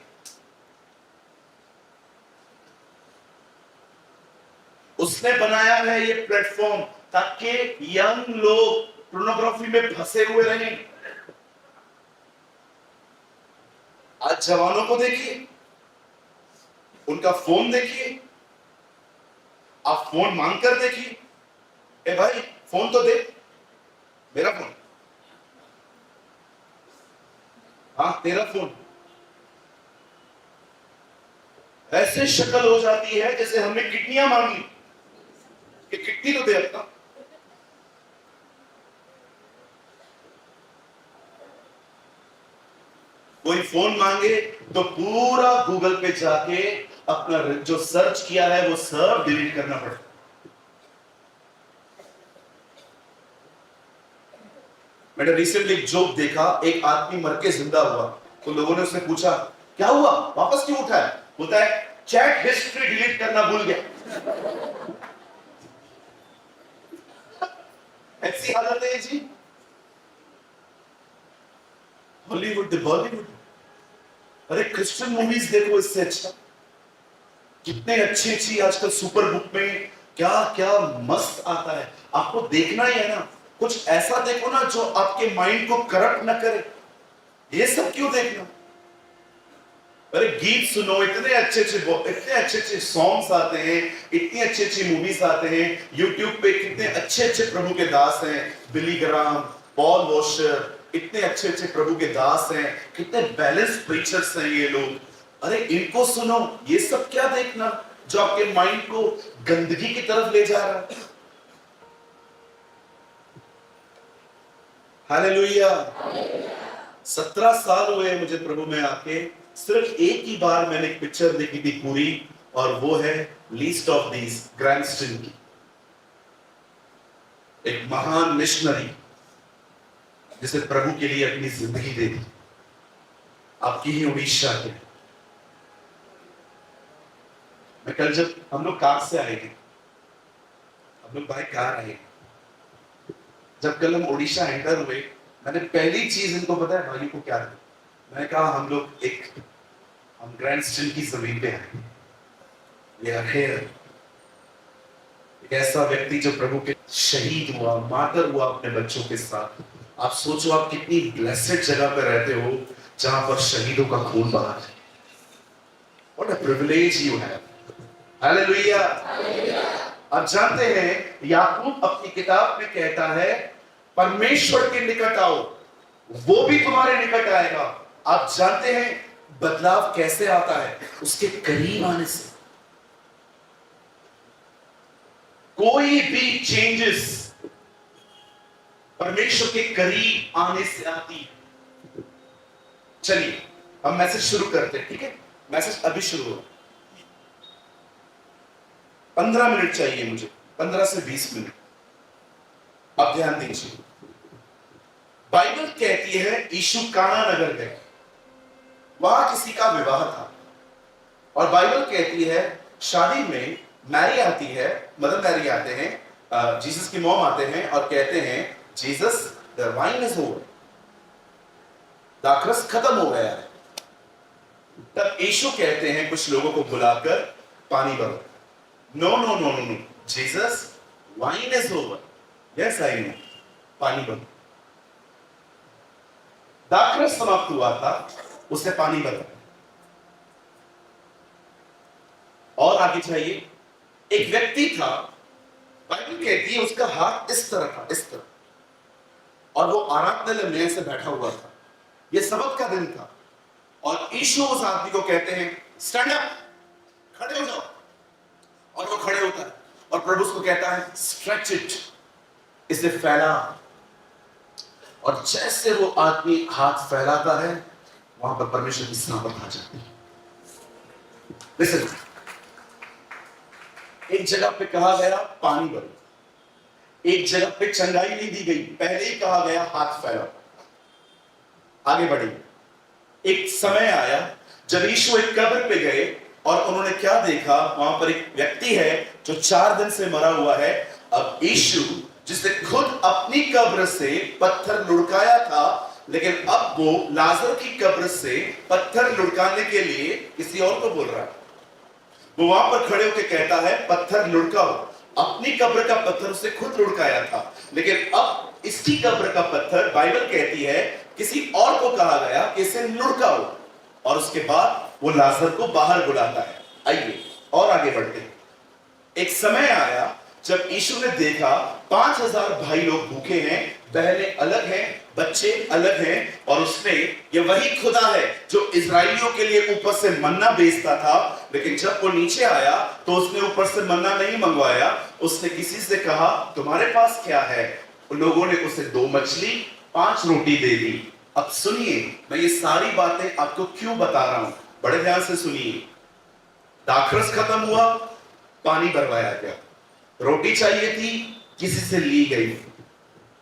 उसने बनाया है ये प्लेटफॉर्म ताकि यंग लोग पोर्नोग्राफी में फंसे हुए रहें। आज जवानों को देखिए, उनका फोन देखिए, आप फोन मांगकर देखिए, ए भाई फोन तो दे, मेरा फोन, हाँ तेरा फोन। ऐसे शक्ल हो जाती है जैसे हमने किडनियां मांगी कि किडनी तो दे अपना। कोई फोन मांगे तो पूरा गूगल पे जाके अपना जो सर्च किया है वो सब डिलीट करना पड़ता। मैंने रिसेंटली एक जोक देखा, एक आदमी मर के जिंदा हुआ तो लोगों ने उससे पूछा क्या हुआ, वापस क्यों उठा है? बोलता है चैट हिस्ट्री डिलीट करना भूल गया। ऐसी हालत है जी हॉलीवुड, बॉलीवुड। अरे क्रिश्चियन मूवीज देखो, इससे अच्छा कितने अच्छी अच्छी आजकल सुपर बुक में क्या क्या मस्त आता है। आपको देखना ही है ना, कुछ ऐसा देखो ना जो आपके माइंड को करप्ट ना करे। ये सब क्यों देखना? अरे गीत सुनो, इतने अच्छे सॉन्ग्स आते हैं, इतनी अच्छी अच्छी मूवीज आते हैं यूट्यूब पे। कितने अच्छे अच्छे प्रभु के दास हैं, बिली ग्राम, पॉल वॉशर, इतने अच्छे अच्छे प्रभु के दास हैं, कितने बैलेंस प्रीचर्स हैं ये लोग। अरे इनको सुनो, ये सब क्या देखना जो आपके माइंड को गंदगी की तरफ ले जा रहा है। हालेलुया। 17 साल हुए मुझे प्रभु में आके, सिर्फ एक ही बार मैंने एक पिक्चर देखी थी पूरी, और वो है लीस्ट ऑफ दीज, ग्रैंडस्टन की। एक महान मिशनरी जिसे प्रभु के लिए अपनी जिंदगी दे दी, आपकी ही उड़ीसा के। मैं कल जब हम लोग कार से आए थे, हम लोग बाय कार आए, जब कल हम उड़ीसा एंटर हुए, मैंने पहली चीज इनको पता है भाई को क्या दी? मैंने कहा हम ग्रैंडस्टन की जमीन पे आए, वी आर हियर। एक ऐसा व्यक्ति जो प्रभु के शहीद हुआ, मार्टर हुआ अपने बच्चों के साथ। आप सोचो आप कितनी ब्लेसेड जगह पे रहते हो जहां पर शहीदों का खून बहा है। What a privilege you have. Hallelujah. आप जानते हैं याकूब अपनी किताब में कहता है परमेश्वर के निकट आओ, वो भी तुम्हारे निकट आएगा। आप जानते हैं बदलाव कैसे आता है? उसके करीब आने से। कोई भी चेंजेस परमेश्वर के करीब आने से आती है। चलिए हम मैसेज शुरू करते हैं, ठीक है? मैसेज अभी शुरू हो, 15 मिनट चाहिए मुझे, 15 से 20 मिनट। अब ध्यान दीजिए, बाइबल कहती है यीशु काना नगर गए, वहां किसी का विवाह था, और बाइबल कहती है शादी में मैरी आती है, मदर मैरी आते हैं, जीसस की मॉम आते हैं और कहते हैं Jesus the wine is over, दाखरस खत्म हो गया है। तब यीशु कहते हैं कुछ लोगों को बुलाकर पानी भरो। No no no no no, Jesus wine is over, yes I know, पानी भरो। दाखरस समाप्त हुआ था, उसने पानी भरा। और आगे चाहिए, एक व्यक्ति था, बाइबल कहती है उसका हाथ इस तरह था, इस तरह, और वो आराधनालय में से बैठा हुआ था। ये सबत का दिन था, और यीशु उस आदमी को कहते हैं स्टैंड अप, खड़े हो जाओ, और वो खड़े होता है, और प्रभु उसको कहता है स्ट्रेच इट, इसे फैला। और जैसे वो आदमी हाथ फैलाता है, वहां पर परमेश्वर की सनापत आ जाती है। लिसन, एक जगह पे कहा गया पानी भरो, एक जगह पे चंगाई नहीं दी गई, पहले ही कहा गया हाथ फैलाओ। आगे बढ़े, एक समय आया जब यीशु एक कब्र पे गए, और उन्होंने क्या देखा, वहां पर एक व्यक्ति है जो 4 दिन से मरा हुआ है। अब यीशु जिसने खुद अपनी कब्र से पत्थर लुढ़काया था, लेकिन अब वो लाजर की कब्र से पत्थर लुढ़काने के लिए किसी और को बोल रहा है। वो वहां पर खड़े होकर कहता है पत्थर लुढ़काओ। अपनी कब्र का पत्थर उसने खुद लुढ़काया था, लेकिन अब इसकी कब्र का पत्थर बाइबल कहती है किसी और को कहा गया कि इसे लुढ़काओ। और उसके बाद वो लाजर को बाहर बुलाता है। आइए और आगे बढ़ते हैं। एक समय आया जब यीशु ने देखा 5000 भाई लोग भूखे हैं, बहनें अलग हैं, बच्चे अलग हैं, और उसने, ये वही खुदा है जो इजरायलियों के लिए ऊपर से मन्ना भेजता था, लेकिन जब वो नीचे आया तो उसने ऊपर से मन्ना नहीं मंगवाया। उसने किसी से कहा तुम्हारे पास क्या है? उन लोगों ने उसे 2 मछली 5 रोटी दे दी। अब सुनिए, मैं ये सारी बातें आपको क्यों बता रहा हूं, बड़े ध्यान से सुनिए। दाखरस खत्म हुआ, पानी भरवाया गया। रोटी चाहिए थी, किसी से ली गई।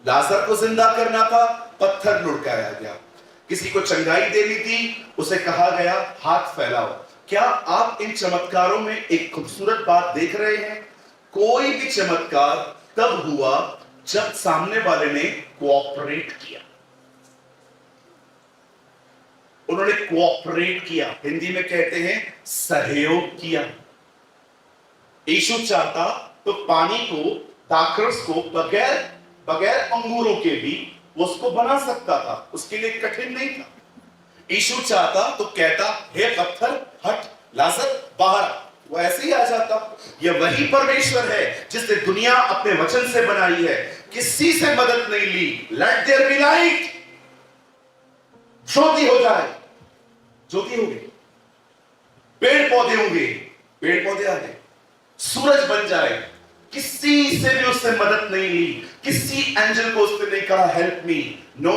लाजर को जिंदा करना था, पत्थर लुढ़काया गया। किसी को चंगाई देनी थी, उसे कहा गया हाथ फैलाओ। क्या आप इन चमत्कारों में एक खूबसूरत बात देख रहे हैं? कोई भी चमत्कार तब हुआ जब सामने वाले ने कोऑपरेट किया। उन्होंने कोऑपरेट किया, हिंदी में कहते हैं सहयोग किया। यीशु चाहता तो पानी को, दाखरस को बगैर अंगूरों के भी वो उसको बना सकता था, उसके लिए कठिन नहीं था। यीशु चाहता तो कहता हे पत्थर हट, लाजर बाहर, वो ऐसे ही आ जाता। ये वही परमेश्वर है जिसने दुनिया अपने वचन से बनाई है, किसी से मदद नहीं ली। लेट देयर बी लाइट, ज्योति हो जाए, ज्योति होगी। पेड़ पौधे होंगे, पेड़ पौधे आ गए। सूरज बन जाए, किसी से भी उससे मदद नहीं ली। किसी एंजल को उसने नहीं कहा हेल्प मी, नो,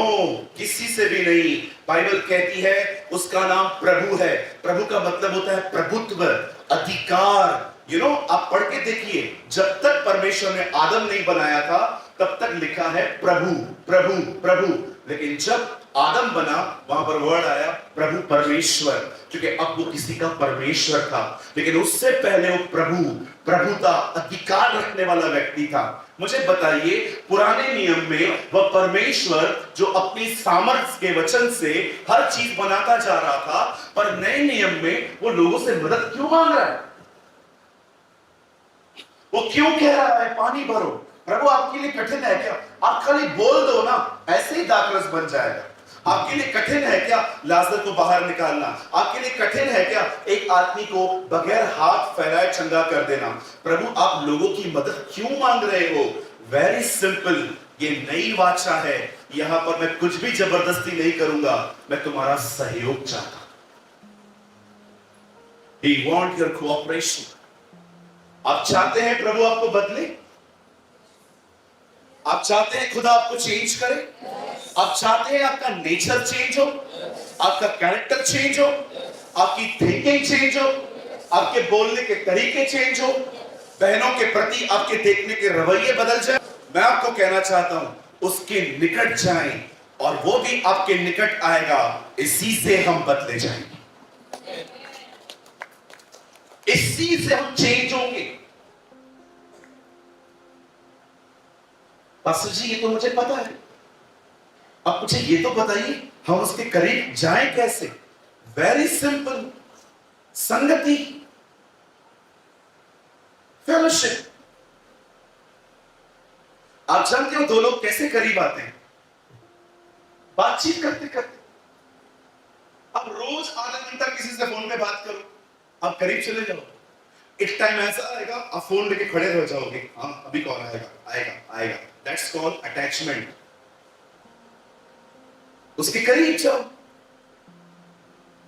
किसी से भी नहीं। बाइबल कहती है उसका नाम प्रभु है। प्रभु का मतलब होता है प्रभुत्व, अधिकार। आप पढ़ के देखिए, जब तक परमेश्वर ने आदम नहीं बनाया था तब तक लिखा है प्रभु प्रभु प्रभु, लेकिन जब आदम बना वहां पर वर्ड आया प्रभु परमेश्वर, क्योंकि अब वो किसी का परमेश्वर था, लेकिन उससे पहले वो प्रभु, प्रभुता, अधिकार रखने वाला व्यक्ति था। मुझे बताइए, पुराने नियम में वह परमेश्वर जो अपनी सामर्थ्य के वचन से हर चीज बनाता जा रहा था, पर नए नियम में वो लोगों से मदद क्यों मांग रहा है? वो क्यों कह रहा है पानी भरो? प्रभु आपके लिए कठिन है क्या? आप खाली बोल दो ना, ऐसे ही दाखरस बन जाएगा। आपके लिए कठिन है क्या लाजर को बाहर निकालना? आपके लिए कठिन है क्या एक आदमी को बगैर हाथ फैलाए चंगा कर देना? प्रभु आप लोगों की मदद क्यों मांग रहे हो? वेरी सिंपल, ये नई वाचा है। यहां पर मैं कुछ भी जबरदस्ती नहीं करूंगा, मैं तुम्हारा सहयोग चाहता। He want your cooperation। आप चाहते हैं प्रभु आपको बदले? आप चाहते हैं खुदा आपको चेंज करे? आप चाहते हैं आपका नेचर चेंज हो, आपका कैरेक्टर चेंज हो, आपकी थिंकिंग चेंज हो, आपके बोलने के तरीके चेंज हो, बहनों के प्रति आपके देखने के रवैये बदल जाए? मैं आपको कहना चाहता हूं उसके निकट जाएं और वो भी आपके निकट आएगा। इसी से हम बदले जाएंगे, इसी से हम चेंज होंगे। पास्टर जी ये तो मुझे पता है, अब मुझे ये तो बताइए हम उसके करीब जाएं कैसे? वेरी सिंपल, संगति, फेलोशिप। आप जानते हो 2 लोग कैसे करीब आते हैं? बातचीत करते करते। अब रोज आधा घंटा किसी से फोन पे बात करो, आप करीब चले जाओ। एक टाइम ऐसा आएगा आप फोन लेके खड़े रह जाओगे, हाँ अभी कौन आएगा, आएगा आएगा। That's called attachment. उसके करीब जाओ,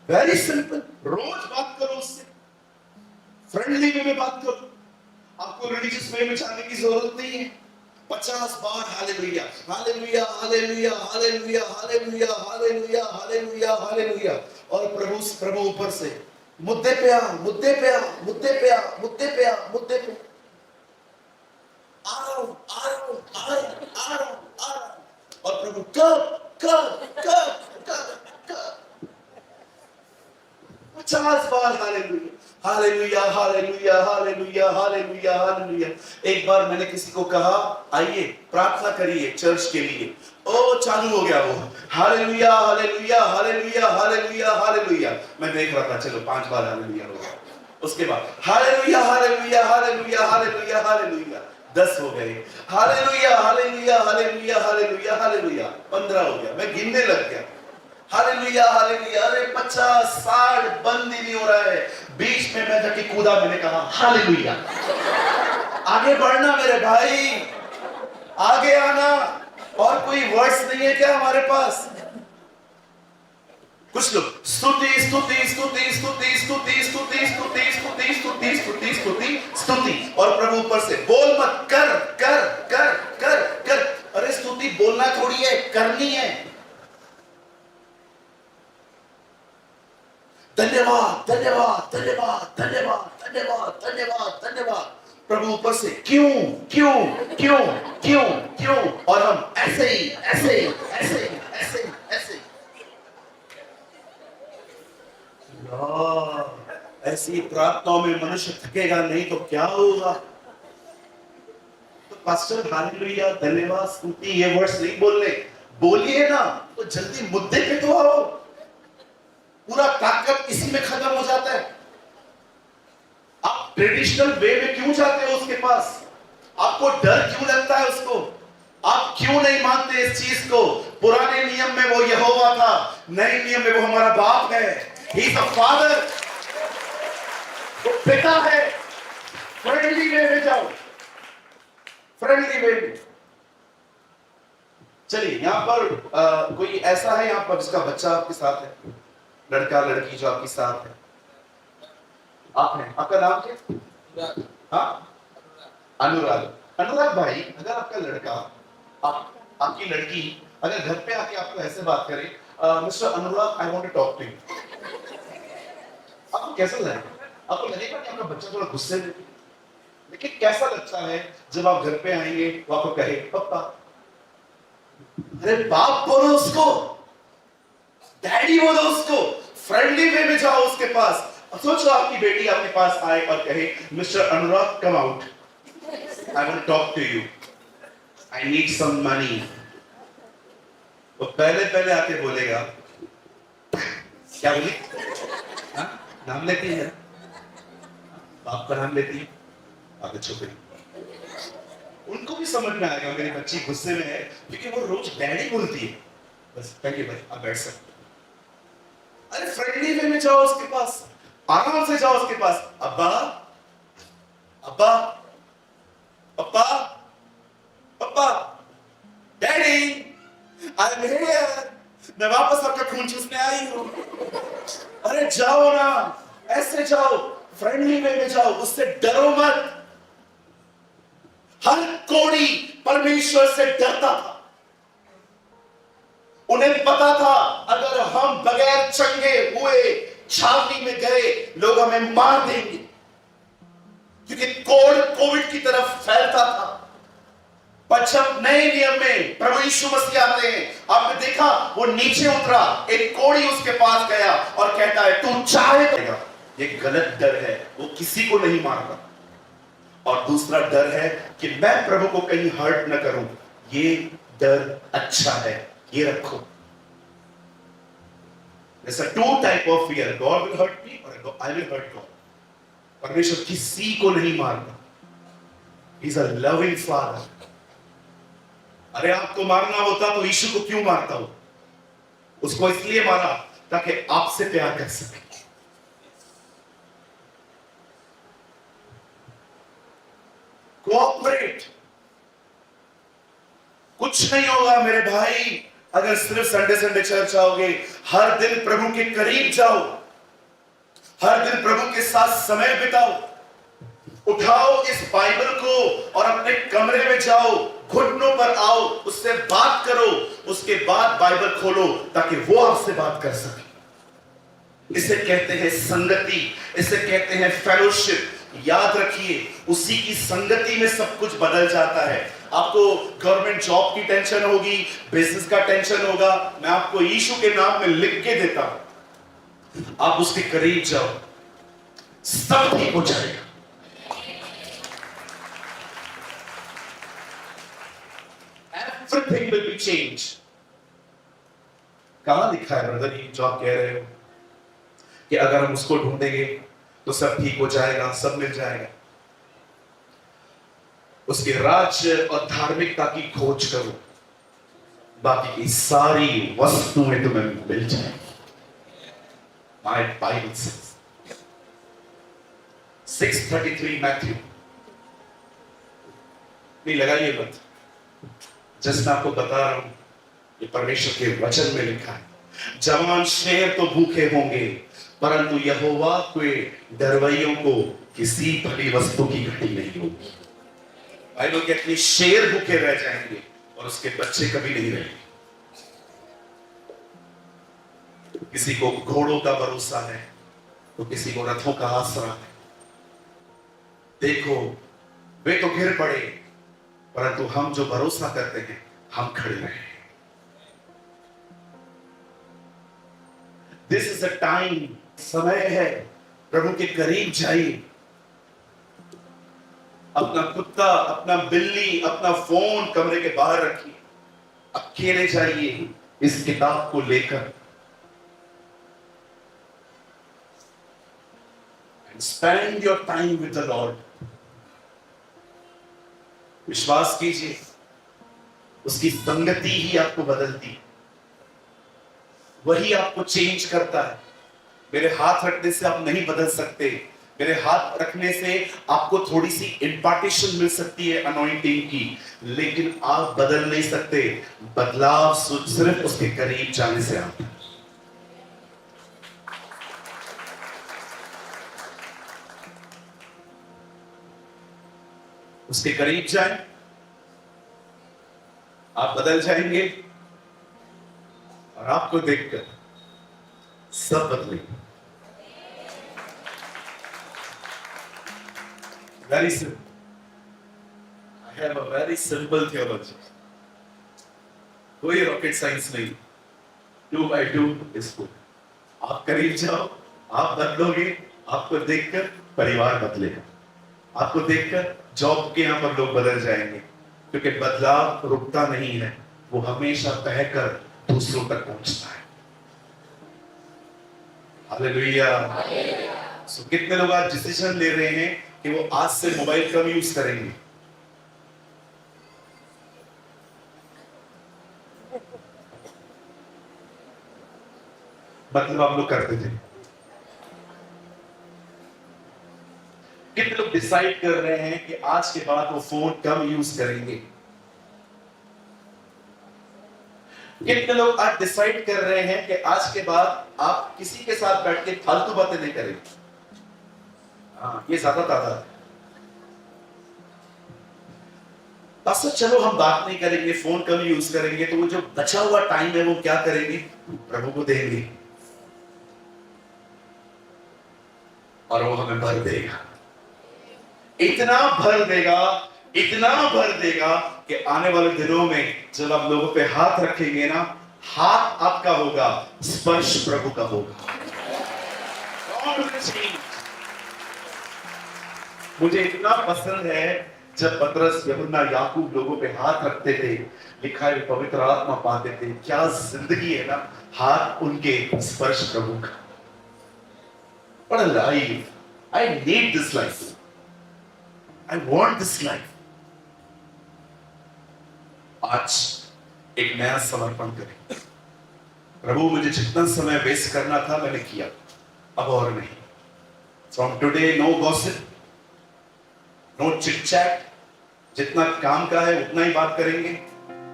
वेरी सिंपल। रोज बात करो उससे, फ्रेंडली वे में बात करो। आपको रिलीजियस वे में जाने की जरूरत नहीं है। 50 बार hallelujah hallelujah hallelujah hallelujah hallelujah hallelujah hallelujah hallelujah, और प्रभु ऊपर से मुद्दे पे आ, मुद्दे पे आ, मुद्दे पे आ, मुद्दे पे आ, मुद्दे पे आ रहा हूं, आ रहा हूं, आ रहा हूं, आ रहा हूं, आ रहा हूं। और प्रभु कब कब कब कब कब 50 बार hallelujah hallelujah hallelujah hallelujah hallelujah hallelujah. एक बार मैंने किसी को कहा आइए प्रार्थना करिए चर्च के लिए, ओ चालू हो गया वो hallelujah hallelujah hallelujah hallelujah hallelujah. मैं देख रहा था चलो 5 बार हालेलुया हो गया, उसके बाद hallelujah hallelujah hallelujah hallelujah hallelujah 10 हो गए, hallelujah hallelujah hallelujah hallelujah hallelujah 15 हो गया, मैं गिनने लग गया हालेलुया हालेलुया। अरे 50 60 बंद ही नहीं हो रहा है। बीच में मैं जाके कूदा, मैंने कहा हालेलुया। आगे बढ़ना मेरे भाई, आगे आना। और कोई वर्ड्स नहीं है क्या हमारे पास? कुछ लोग स्तुति स्तुति स्तुति स्तुति स्तुति स्तुति स्तुति स्तुति स्तुति स्तुति स्तुति स्तुति, और प्रभु ऊपर से बोल मत, कर कर कर कर कर। अरे स्तुति बोलना थोड़ी है, करनी है। धन्यवाद धन्यवाद धन्यवाद धन्यवाद धन्यवाद धन्यवाद धन्यवाद। प्रभु ऊपर से क्यों क्यों क्यों क्यों क्यों, और हम ऐसे ही ऐसे ही ऐसे ही ऐसे ही ऐसे। ऐसी प्रार्थनाओं में मनुष्य थकेगा नहीं तो क्या होगा? तो पास्टर हालेलुया धन्यवाद स्तुति ये वर्ड्स नहीं बोलने, बोलिए ना तो जल्दी मुद्दे पे तो आओ। पूरा ताकत इसी में खत्म हो जाता है। आप ट्रेडिशनल वे में क्यों जाते हो उसके पास? आपको डर क्यों लगता है उसको? आप क्यों नहीं मानते इस चीज को? पुराने नियम में वो यहोवा था, नए नियम में वो हमारा बाप है। ही इज अ फादर, वो पिता है। फ्रेंडली वे में जाओ, फ्रेंडली वे में। चलिए यहां पर कोई ऐसा है यहां पर जिसका बच्चा आपके साथ है, लड़का लड़की जो आपके साथ है? आप हैं, आपका नाम क्या? हाँ अनुराग। अनुराग भाई, अगर आपका लड़का आपकी लड़की अगर घर पे आके आपको ऐसे बात करे, mister Anurag I want to talk to you, आपको कैसा लगेगा? आपको लगेगा कि आपका बच्चा थोड़ा गुस्से में, लेकिन कैसा लगता है जब आप घर पे आएंगे वो आपको कहे पापा? अरे बाप बोलो उसको, डैडी बोलो उसको, फ्रेंडली वे में जाओ उसके पास। सोचो आपकी बेटी आपके पास आए और कहे mister Anurag come out, I want to talk to you, I need some money. वो पहले पहले आके बोलेगा क्या बोली? हाँ? नाम लेती है, बाप का नाम लेती है, आगे छोकरी। उनको भी समझ में आएगा मेरी बच्ची गुस्से में है क्योंकि वो रोज डैडी बोलती है। बस थैंक यू भाई, आप बैठ सकते। अरे फ्रेंडली वे में जाओ उसके पास, आराम से जाओ उसके पास। अब्बा अब्बा पप्पा पप्पा डैडी आई एम हियर, मैं वापस आपका खून चूसने आई हूं। अरे जाओ ना, ऐसे जाओ, फ्रेंडली वे में जाओ, उससे डरो मत। हर कोड़ी परमेश्वर से डरता था। उन्हें पता था अगर हम बगैर चंगे हुए छावनी में गए लोग हमें मार देंगे, क्योंकि कोविड की तरफ फैलता था। पर जब नए नियम में प्रभु यीशु मसीह आते हैं, आपने देखा वो नीचे उतरा, एक कोड़ी उसके पास गया और कहता है तू चाहेगा। ये गलत डर है, वो किसी को नहीं मारता। और दूसरा डर है कि मैं प्रभु को कहीं हर्ट न करूं, ये डर अच्छा है, ये रखो। There's a two type of fear. God will hurt me or I will hurt God. परमेश्वर किसी को नहीं मारता। He's a loving father. अरे आपको मारना होता तो यीशु को क्यों मारता हो? उसको इसलिए मारा ताकि आपसे प्यार कर सके। कोऑपरेट। कुछ नहीं होगा मेरे भाई अगर सिर्फ संडे संडे चर्च आओगे। हर दिन प्रभु के करीब जाओ, हर दिन प्रभु के साथ समय बिताओ। उठाओ इस बाइबल को और अपने कमरे में जाओ, घुटनों पर आओ, उससे बात करो, उसके बाद बाइबल खोलो ताकि वो आपसे बात कर सके। इसे कहते हैं संगति, इसे कहते हैं फेलोशिप। याद रखिए उसी की संगति में सब कुछ बदल जाता है। आपको गवर्नमेंट जॉब की टेंशन होगी, बिजनेस का टेंशन होगा, मैं आपको यीशु के नाम में लिख के देता हूं, आप उसके करीब जाओ। सब ठीक हो जाएगा। Everything will be changed. कहां लिखा है ब्रदर ये जो आप कह रहे हो कि अगर हम उसको ढूंढेंगे तो सब ठीक हो जाएगा, सब मिल जाएगा? उसके राज्य और धार्मिकता की खोज करो, बाकी की सारी वस्तुएं तुम्हें मिल जाएंगी। My Bible says 6:33 Matthew. नहीं लगाइए मत, जस्ट मैं आपको बता रहा हूं, ये परमेश्वर के वचन में लिखा है। जवान शेर तो भूखे होंगे, परंतु यहोवा के डरवैयों को किसी भली वस्तु की घटी नहीं होगी। भाई लोग अपने शेर भूखे रह जाएंगे और उसके बच्चे कभी नहीं रहेंगे। किसी को घोड़ों का भरोसा है तो किसी को रथों का आसरा है। देखो वे तो गिर पड़े, परंतु हम जो भरोसा करते हैं हम खड़े रहे। दिस इज अ टाइम, समय है, प्रभु के करीब जाइए। अपना कुत्ता, अपना बिल्ली, अपना फोन कमरे के बाहर रखिए, अकेले जाइए इस किताब को लेकर। Spend your time with the Lord. विश्वास कीजिए, उसकी संगति ही आपको बदलती, वही आपको चेंज करता है। मेरे हाथ रखने से आप नहीं बदल सकते, मेरे हाथ रखने से आपको थोड़ी सी इंपार्टेशन मिल सकती है अनॉइंटिंग की, लेकिन आप बदल नहीं सकते। बदलाव सिर्फ उसके करीब जाने से आता है। उसके करीब जाए, आप बदल जाएंगे और आपको देखकर सब बदलेंगे। Very simple. I have a very simple theology. कोई रॉकेट साइंस नहीं। 2x2 is 4। आप करीब जाओ, आप बदलोगे, आपको देखकर परिवार बदलेगा, आपको देखकर जॉब के यहां पर लोग बदल जाएंगे, क्योंकि बदलाव रुकता नहीं है, वो हमेशा बहकर दूसरों तक पहुंचता है। हालेलुया। सो कितने लोग आज डिसीजन ले रहे हैं कि वो आज से मोबाइल कम यूज करेंगे? मतलब आप लोग करते थे। कितने लोग डिसाइड कर रहे हैं कि आज के बाद वो फोन कम यूज करेंगे? कितने लोग आज डिसाइड कर रहे हैं कि आज के बाद आप किसी के साथ बैठ के फालतू बातें नहीं करेंगे? हाँ, ये ज्यादा तादाद है। बस चलो हम बात नहीं करेंगे, फोन कम यूज करेंगे, तो वो जो बचा हुआ टाइम है वो क्या करेंगे? प्रभु को देंगे और वो हमें भर देगा। इतना भर देगा, इतना भर देगा कि आने वाले दिनों में जब आप लोगों पे हाथ रखेंगे ना, हाथ आपका होगा, स्पर्श प्रभु का होगा। मुझे इतना पसंद है जब पतरस, यूहन्ना, याकूब लोगों पे हाथ रखते थे, लिखा है पवित्र आत्मा पाते थे। क्या जिंदगी है ना, हाथ उनके, स्पर्श प्रभु का। What a life! I need this life. I want this life. आज एक नया समर्पण करें। प्रभु, मुझे जितना समय वेस्ट करना था मैंने किया, अब और नहीं। From today, no gossip, no chit chat। जितना काम का है उतना ही बात करेंगे,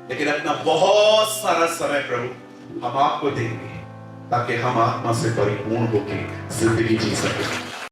लेकिन अपना बहुत सारा समय प्रभु हम आपको देंगे, ताकि हम आत्मा से परिपूर्ण होकर जिंदगी जी सकें।